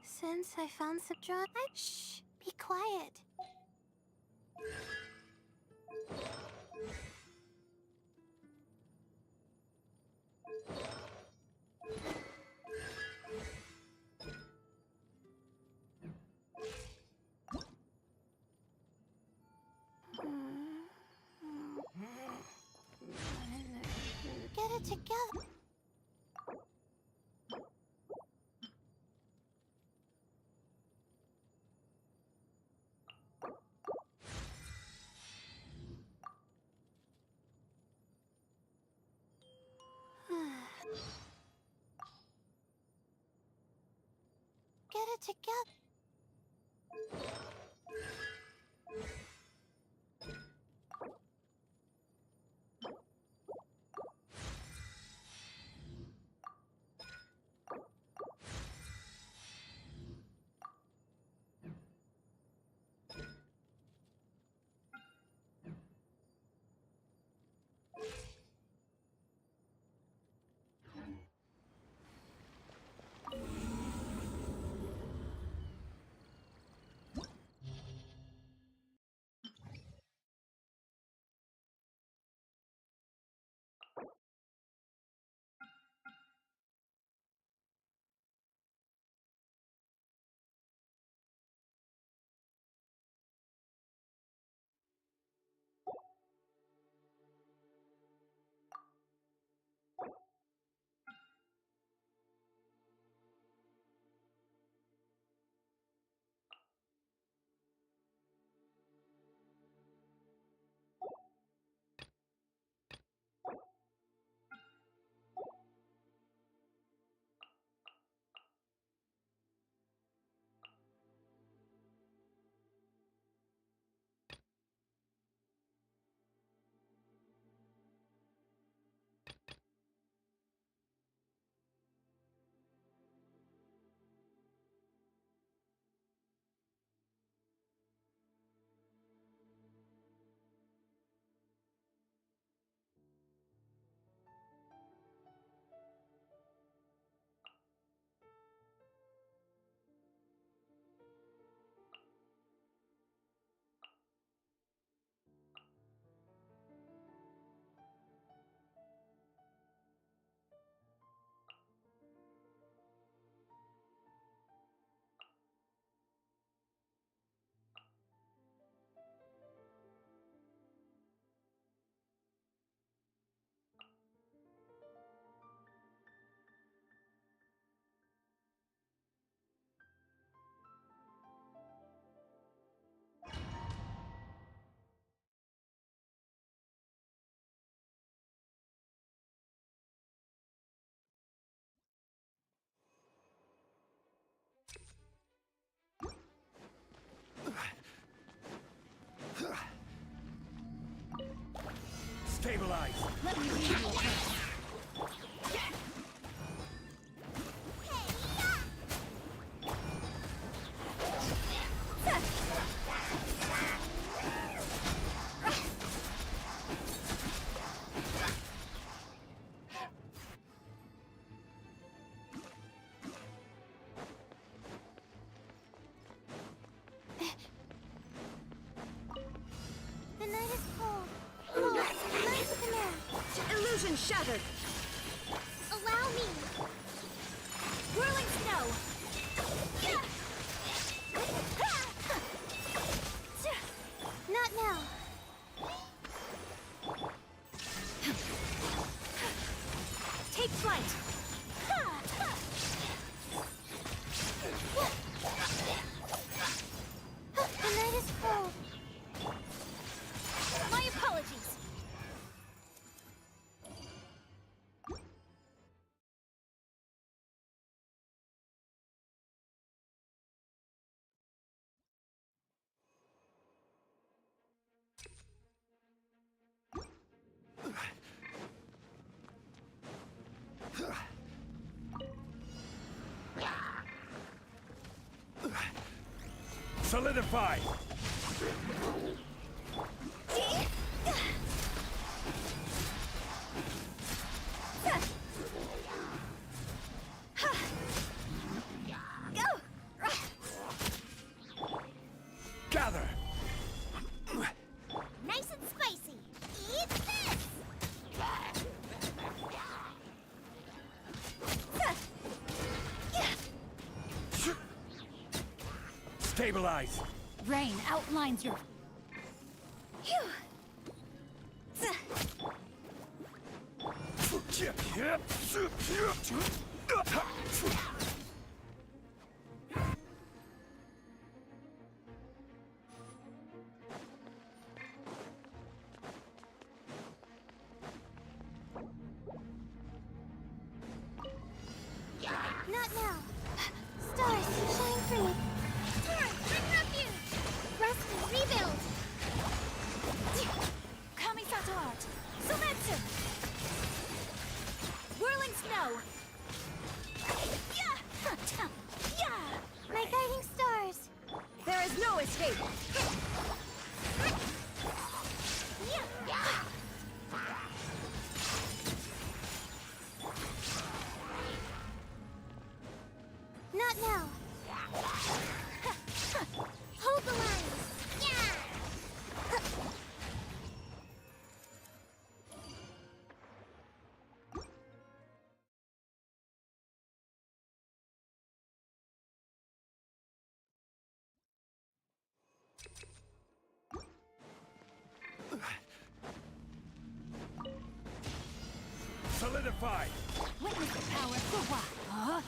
Since I found some drug, shh, be quiet. Get it together. Get it together. Stabilize! Let me read you a verse. The night is cold. Cold. Night with the moon. Illusion shattered! Allow me. Whirling snow! Not now. Take flight! The night is cold. My apologies! Solidify! Go! Stabilize! Rain outlines your... Not now. Stars, shine free. Turn, bring refuge. Rest and rebuild. Kamisato art. Sumetsu. Whirling snow. Yeah. Yeah. My guiding stars. There is no escape. Not now. Hold the line. Yeah. Solidify! Witness the power for what? Huh?